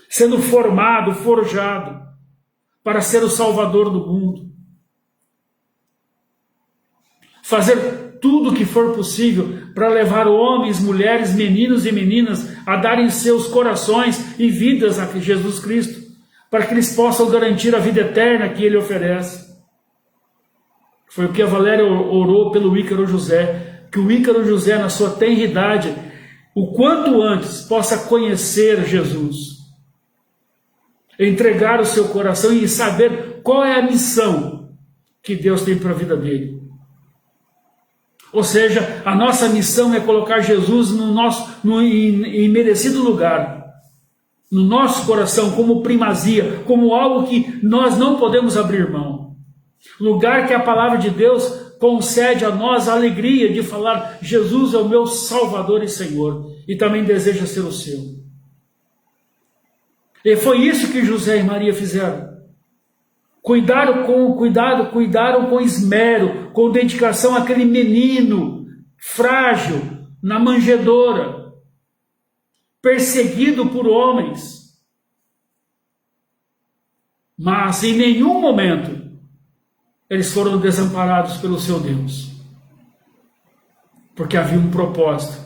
sendo formado, forjado, para ser o Salvador do mundo. Fazer tudo o que for possível para levar homens, mulheres, meninos e meninas a darem seus corações e vidas a Jesus Cristo, para que eles possam garantir a vida eterna que Ele oferece. Foi o que a Valéria orou pelo Ícaro José, que o Ícaro José, na sua tenra idade, o quanto antes possa conhecer Jesus, entregar o seu coração e saber qual é a missão que Deus tem para a vida dele. Ou seja, a nossa missão é colocar Jesus em merecido lugar, no nosso coração, como primazia, como algo que nós não podemos abrir mão. Lugar que a palavra de Deus concede a nós a alegria de falar: Jesus é o meu Salvador e Senhor, e também deseja ser o seu. E foi isso que José e Maria fizeram. Cuidaram com esmero, com dedicação àquele menino frágil, na manjedoura, perseguido por homens. Mas em nenhum momento eles foram desamparados pelo seu Deus, porque havia um propósito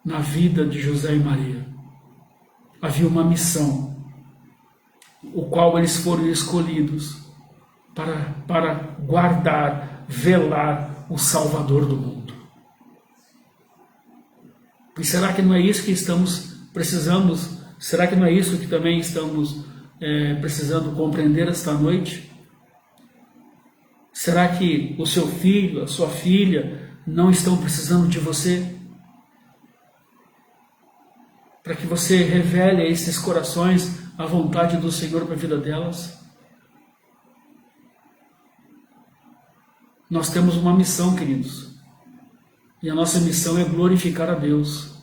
na vida de José e Maria. Havia uma missão, o qual eles foram escolhidos para guardar, velar o Salvador do mundo. E será que não é isso que precisamos? Será que não é isso que também estamos precisando compreender esta noite? Será que o seu filho, a sua filha, não estão precisando de você? Para que você revele a esses corações a vontade do Senhor para a vida delas? Nós temos uma missão, queridos. E a nossa missão é glorificar a Deus.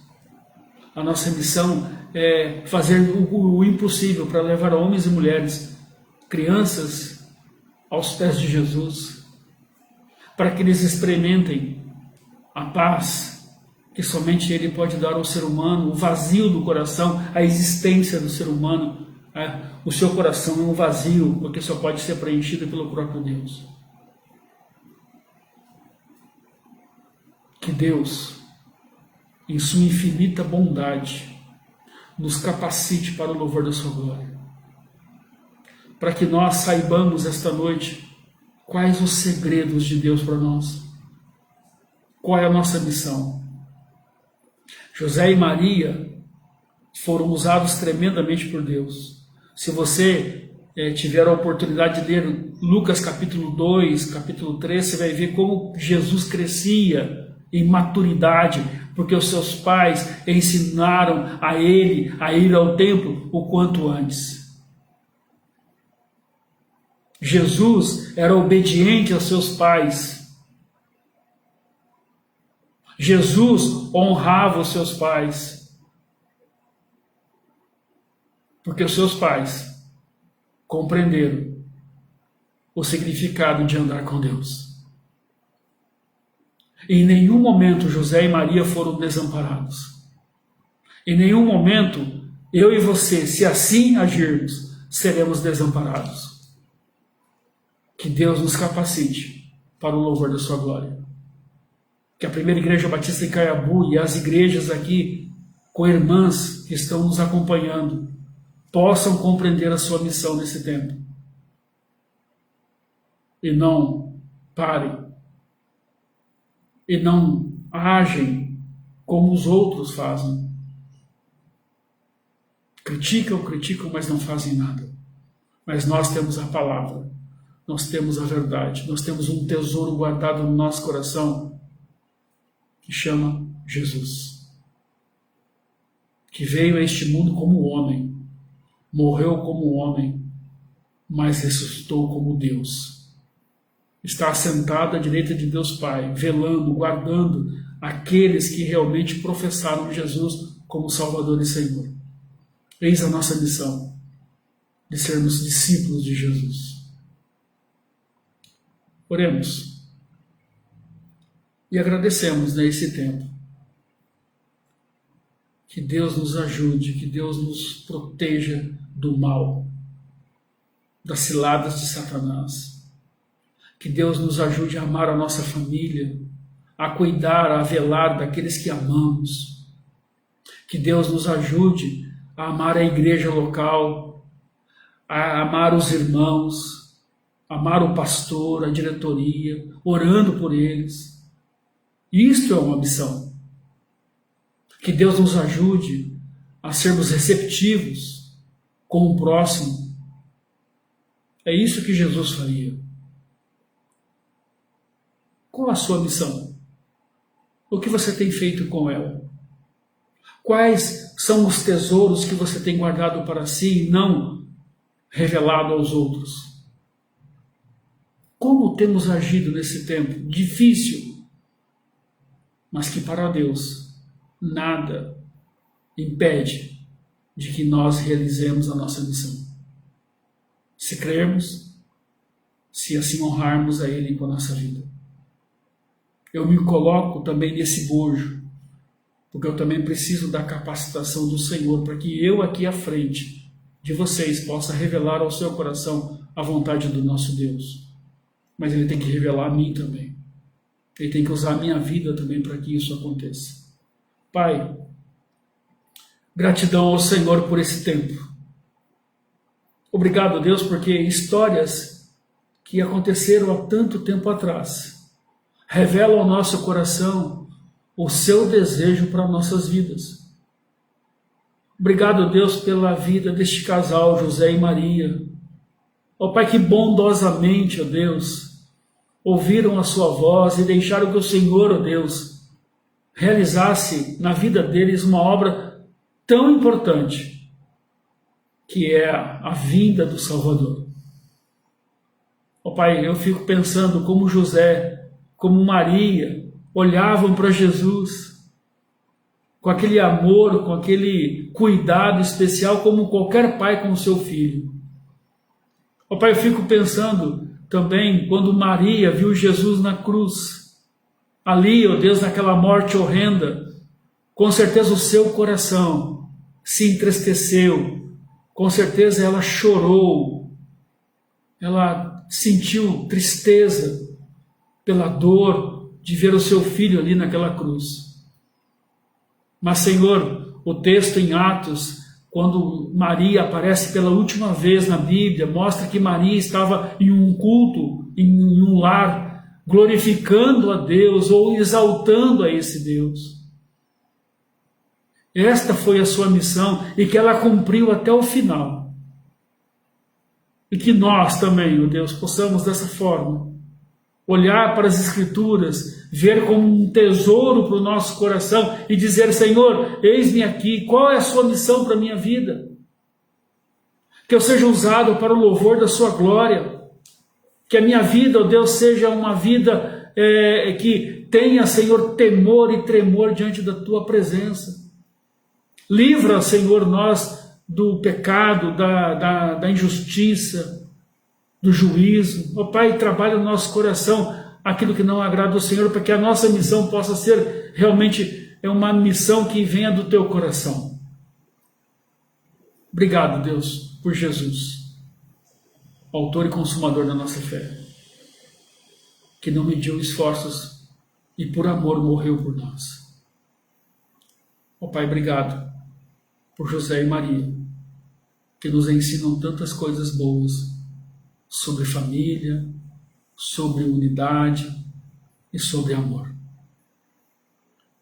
A nossa missão é fazer o impossível para levar homens e mulheres, crianças, aos pés de Jesus, para que eles experimentem a paz que somente Ele pode dar ao ser humano, o vazio do coração, a existência do ser humano. O seu coração é um vazio, porque só pode ser preenchido pelo próprio Deus. Que Deus, em sua infinita bondade, nos capacite para o louvor da sua glória. Para que nós saibamos esta noite quais os segredos de Deus para nós. Qual é a nossa missão? José e Maria foram usados tremendamente por Deus. Se você tiver a oportunidade de ler Lucas capítulo 2, capítulo 3, você vai ver como Jesus crescia em maturidade, porque os seus pais ensinaram a ele a ir ao templo o quanto antes. Jesus era obediente aos seus pais. Jesus honrava os seus pais, porque os seus pais compreenderam o significado de andar com Deus. Em nenhum momento José e Maria foram desamparados. Em nenhum momento eu e você, se assim agirmos, seremos desamparados. Que Deus nos capacite para o louvor da sua glória. Que a primeira igreja batista em Caiabu e as igrejas aqui com irmãs que estão nos acompanhando possam compreender a sua missão nesse tempo. E não parem. E não agem como os outros fazem. Criticam, mas não fazem nada. Mas nós temos a palavra, nós temos a verdade, nós temos um tesouro guardado no nosso coração que chama Jesus. Que veio a este mundo como homem, morreu como homem, mas ressuscitou como Deus. Está assentado à direita de Deus Pai, velando, guardando aqueles que realmente professaram Jesus como Salvador e Senhor. Eis a nossa missão, de sermos discípulos de Jesus. Oremos e agradecemos nesse tempo. Que Deus nos ajude, que Deus nos proteja do mal, das ciladas de Satanás. Que Deus nos ajude a amar a nossa família, a cuidar, a velar daqueles que amamos. Que Deus nos ajude a amar a igreja local, a amar os irmãos, amar o pastor, a diretoria, orando por eles. Isto é uma missão. Que Deus nos ajude a sermos receptivos com o próximo. É isso que Jesus faria. Qual a sua missão? O que você tem feito com ela? Quais são os tesouros que você tem guardado para si e não revelado aos outros? Como temos agido nesse tempo difícil, mas que para Deus nada impede de que nós realizemos a nossa missão? Se crermos, se assim honrarmos a Ele com a nossa vida. Eu me coloco também nesse bojo, porque eu também preciso da capacitação do Senhor, para que eu aqui à frente de vocês possa revelar ao seu coração a vontade do nosso Deus. Mas Ele tem que revelar a mim também. Ele tem que usar a minha vida também para que isso aconteça. Pai, gratidão ao Senhor por esse tempo. Obrigado, Deus, porque histórias que aconteceram há tanto tempo atrás revelam ao nosso coração o seu desejo para nossas vidas. Obrigado, Deus, pela vida deste casal, José e Maria. Ó Pai, que bondosamente, ó Deus, ouviram a sua voz e deixaram que o Senhor, ó Deus, realizasse na vida deles uma obra tão importante, que é a vinda do Salvador. Ó Pai, eu fico pensando como José, como Maria, olhavam para Jesus com aquele amor, com aquele cuidado especial, como qualquer pai com o seu filho. Ó Pai, eu fico pensando também quando Maria viu Jesus na cruz, ali, ó Deus, naquela morte horrenda, com certeza o seu coração se entristeceu, com certeza ela chorou, ela sentiu tristeza pela dor de ver o seu filho ali naquela cruz. Mas, Senhor, o texto em Atos, quando Maria aparece pela última vez na Bíblia, mostra que Maria estava em um culto, em um lar, glorificando a Deus ou exaltando a esse Deus. Esta foi a sua missão e que ela cumpriu até o final. E que nós também, ó Deus, possamos dessa forma olhar para as Escrituras, ver como um tesouro para o nosso coração e dizer: Senhor, eis-me aqui, qual é a sua missão para a minha vida? Que eu seja usado para o louvor da sua glória, que a minha vida, ó Deus, seja uma vida que tenha, Senhor, temor e tremor diante da tua presença. Livra, Senhor, nós do pecado, da injustiça, do juízo. Ó Pai, trabalha no nosso coração aquilo que não agrada ao Senhor, para que a nossa missão possa ser realmente uma missão que venha do teu coração. Obrigado, Deus, por Jesus, autor e consumador da nossa fé, que não mediu esforços e por amor morreu por nós. Ó Pai, obrigado por José e Maria, que nos ensinam tantas coisas boas sobre família, sobre unidade e sobre amor.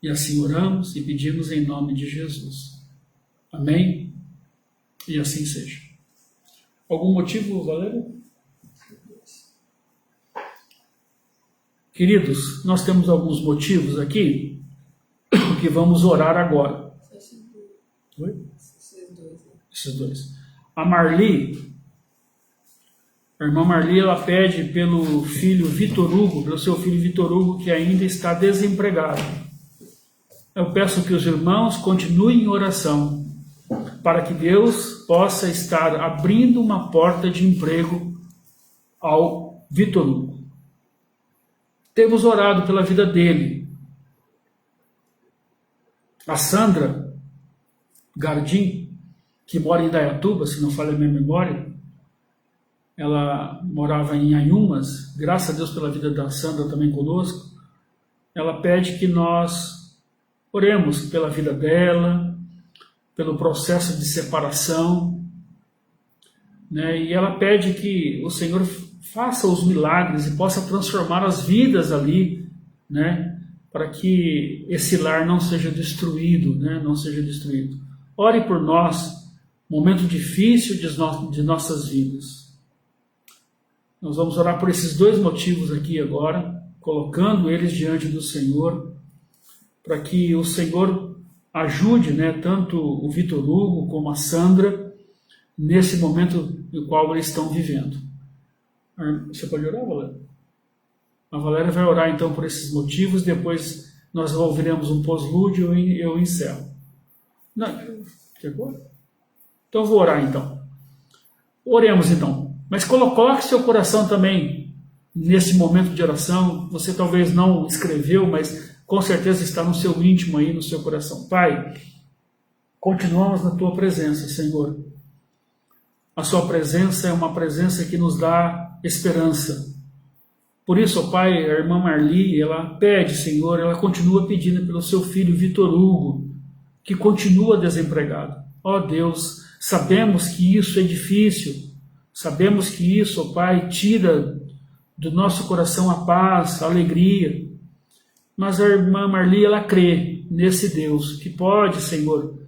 E assim oramos e pedimos em nome de Jesus. Amém? E assim seja. Algum motivo, Valéria? Queridos, nós temos alguns motivos aqui que vamos orar agora. Oi? Esses dois. A Marli, a irmã Marli, ela pede pelo filho Vitor Hugo, pelo seu filho Vitor Hugo, que ainda está desempregado. Eu peço que os irmãos continuem em oração, para que Deus possa estar abrindo uma porta de emprego ao Vitor Hugo. Temos orado pela vida dele. A Sandra Gardim, que mora em Indaiatuba, se não falha a minha memória, ela morava em Anhumas, graças a Deus pela vida da Sandra também conosco. Ela pede que nós oremos pela vida dela, pelo processo de separação, né? E ela pede que o Senhor faça os milagres e possa transformar as vidas ali, né? Para que esse lar não seja destruído, né? Não seja destruído. Ore por nós, momento difícil de nossas vidas. Nós vamos orar por esses dois motivos aqui agora, colocando eles diante do Senhor, para que o Senhor ajude, né, tanto o Vitor Hugo como a Sandra, nesse momento no qual eles estão vivendo. Você pode orar, Valéria? A Valéria vai orar então por esses motivos, depois nós ouviremos um pós-lúdio e eu encerro. Não, quer pôr? Então eu vou orar então. Oremos então. Mas coloque seu coração também nesse momento de oração. Você talvez não escreveu, mas com certeza está no seu íntimo aí, no seu coração. Pai, continuamos na tua presença, Senhor. A sua presença é uma presença que nos dá esperança. Por isso, ó Pai, a irmã Marli, ela pede, Senhor, ela continua pedindo pelo seu filho Vitor Hugo, que continua desempregado. Ó Deus, sabemos que isso é difícil, sabemos que isso, ó Pai, tira do nosso coração a paz, a alegria. Mas a irmã Marli, ela crê nesse Deus que pode, Senhor,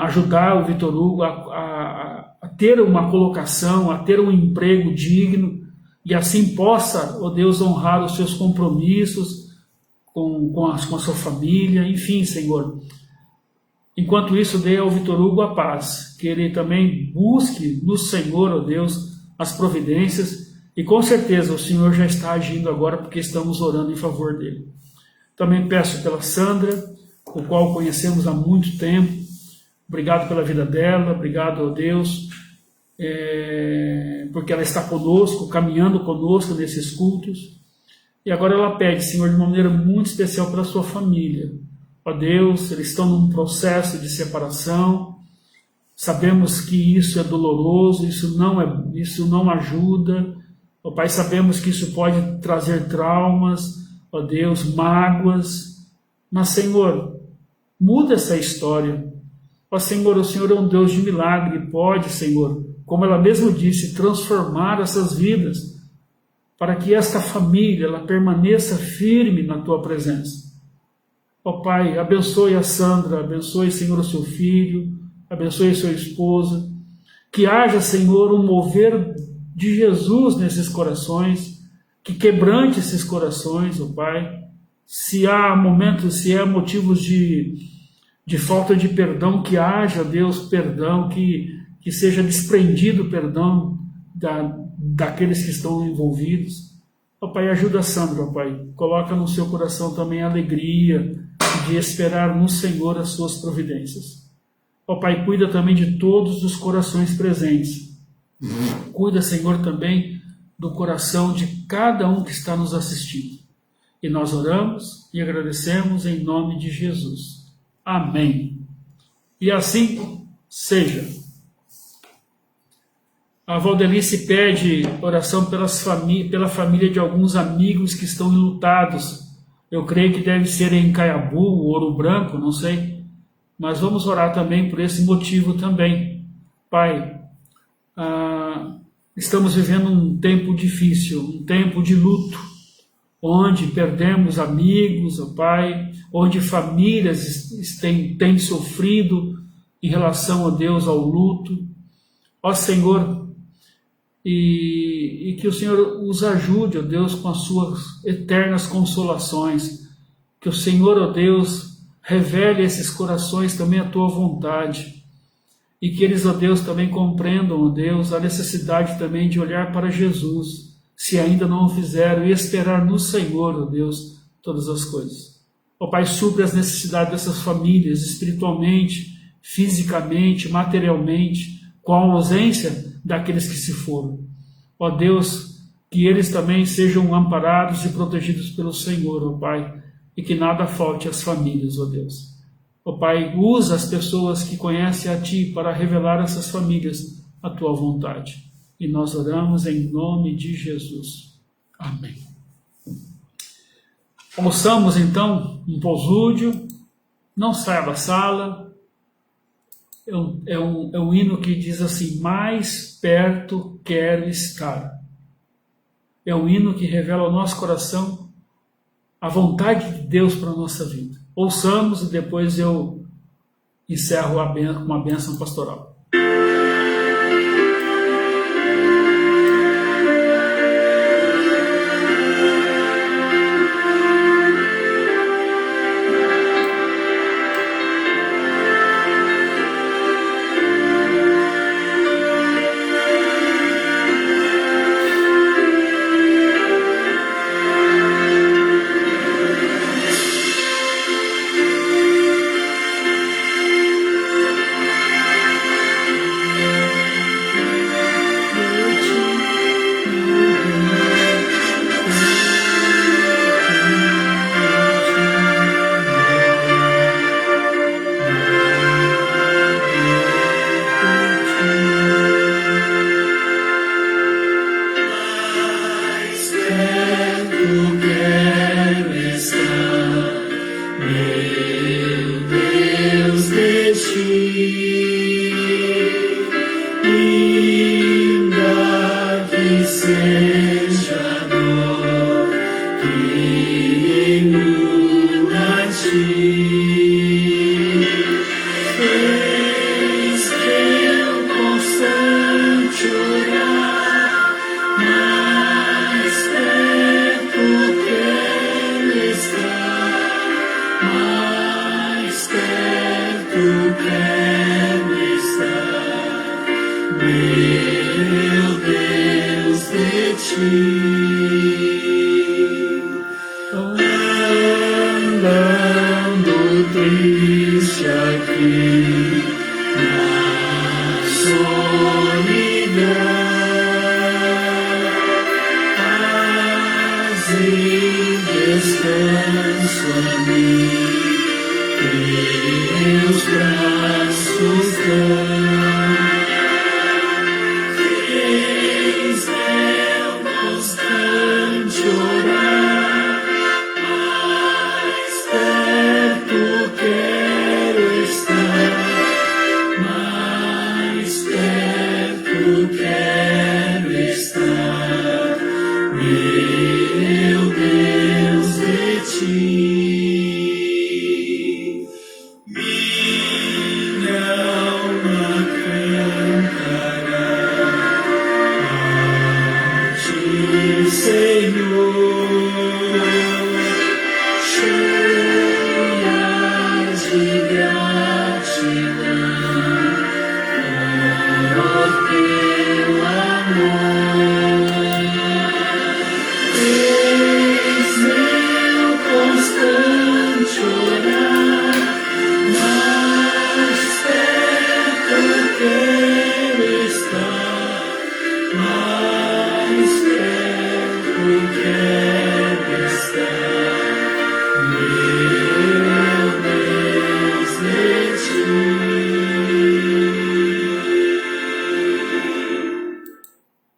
ajudar o Vitor Hugo a ter uma colocação, a ter um emprego digno e assim possa, ó Deus, honrar os seus compromissos com a sua família, enfim, Senhor. Enquanto isso, dê ao Vitor Hugo a paz, que ele também busque no Senhor, ó Deus, as providências, e com certeza o Senhor já está agindo agora, porque estamos orando em favor dele. Também peço pela Sandra, o qual conhecemos há muito tempo. Obrigado pela vida dela, obrigado, ó Deus, porque ela está conosco, caminhando conosco nesses cultos. E agora ela pede, Senhor, de uma maneira muito especial pela sua família. Ó Deus, eles estão num processo de separação. Sabemos que isso é doloroso, isso não ajuda. Ó Pai, sabemos que isso pode trazer traumas, ó Deus, mágoas. Mas, Senhor, muda essa história. Ó Senhor, o Senhor é um Deus de milagre, pode, Senhor, como ela mesma disse, transformar essas vidas, para que esta família ela permaneça firme na Tua presença. Ó Pai, abençoe a Sandra, abençoe, Senhor, o seu filho, abençoe a sua esposa, que haja, Senhor, um mover de Jesus nesses corações, que quebrante esses corações, ó Pai. Se há momentos, se há motivos de falta de perdão, que haja, Deus, perdão, que seja desprendido o perdão daqueles que estão envolvidos. Ó Pai, ajuda a Sandra, ó Pai. Coloca no seu coração também a alegria de esperar no Senhor as suas providências. Ó Pai, cuida também de todos os corações presentes. Cuida, Senhor, também do coração de cada um que está nos assistindo. E nós oramos e agradecemos em nome de Jesus. Amém. E assim seja. A Valdelice pede oração pela família de alguns amigos que estão enlutados. Eu creio que deve ser em Caiabu, Ouro Branco, não sei. Mas vamos orar também por esse motivo também. Pai, estamos vivendo um tempo difícil, um tempo de luto, onde perdemos amigos, ó Pai, onde famílias têm sofrido em relação a Deus, ao luto. Ó Senhor, e que o Senhor os ajude, ó Deus, com as suas eternas consolações. Que o Senhor, ó Deus, revele a esses corações também a Tua vontade. E que eles, ó Deus, também compreendam, ó Deus, a necessidade também de olhar para Jesus, se ainda não o fizeram, e esperar no Senhor, ó Deus, todas as coisas. Ó Pai, supre as necessidades dessas famílias, espiritualmente, fisicamente, materialmente, com a ausência daqueles que se foram. Ó Deus, que eles também sejam amparados e protegidos pelo Senhor, ó Pai, e que nada falte às famílias, ó Deus. Ó Pai, usa as pessoas que conhecem a Ti para revelar a essas famílias a Tua vontade. E nós oramos em nome de Jesus. Amém. Ouçamos então um posúdio, não saia da sala. É um hino que diz assim: mais perto quero estar. É um hino que revela ao nosso coração a vontade de Deus para a nossa vida. Ouçamos e depois eu encerro com uma bênção pastoral. Fez teu constante orar, andando triste aqui na solidão, fazem descanso a mim, teus braços dão. Fiz eu constante orar, mais perto quero estar, mais perto quero estar, meu Deus, de ti. Minha alma cantará a ti, Senhor, cheias de gratidão por teu amor. Eis meu constante orar, mais perto quero estar, mais perto quero estar, meu Deus, de ti.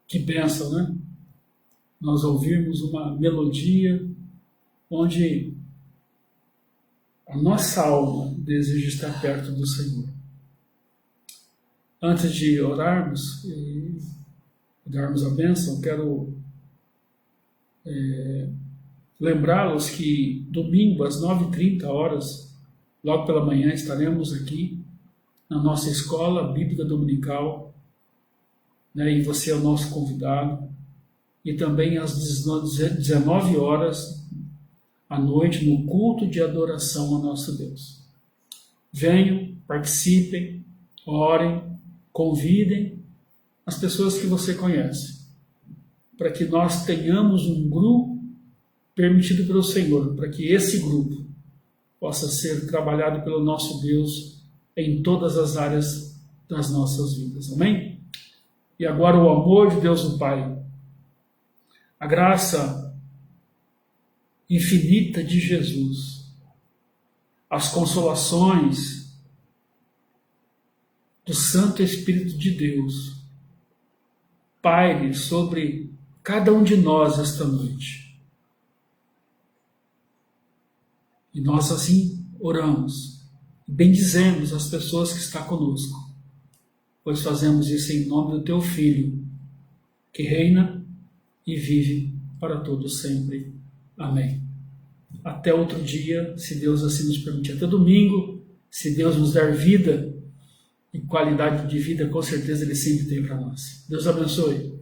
Que bênção, né? Nós ouvirmos uma melodia onde a nossa alma deseja estar perto do Senhor. Antes de orarmos e darmos a bênção, quero lembrá-los que domingo às 9h30, logo pela manhã, estaremos aqui na nossa escola bíblica dominical, né, e você é o nosso convidado. E também às 19h à noite, no culto de adoração ao nosso Deus. Venham, participem, orem, convidem as pessoas que você conhece, para que nós tenhamos um grupo permitido pelo Senhor, para que esse grupo possa ser trabalhado pelo nosso Deus em todas as áreas das nossas vidas. Amém? E agora o amor de Deus o Pai, a graça infinita de Jesus, as consolações do Santo Espírito de Deus, paire sobre cada um de nós esta noite. E nós assim oramos, bendizemos as pessoas que estão conosco, pois fazemos isso em nome do Teu Filho, que reina e vive para todos sempre. Amém. Até outro dia, se Deus assim nos permitir. Até domingo, se Deus nos der vida e qualidade de vida, com certeza Ele sempre tem para nós. Deus abençoe.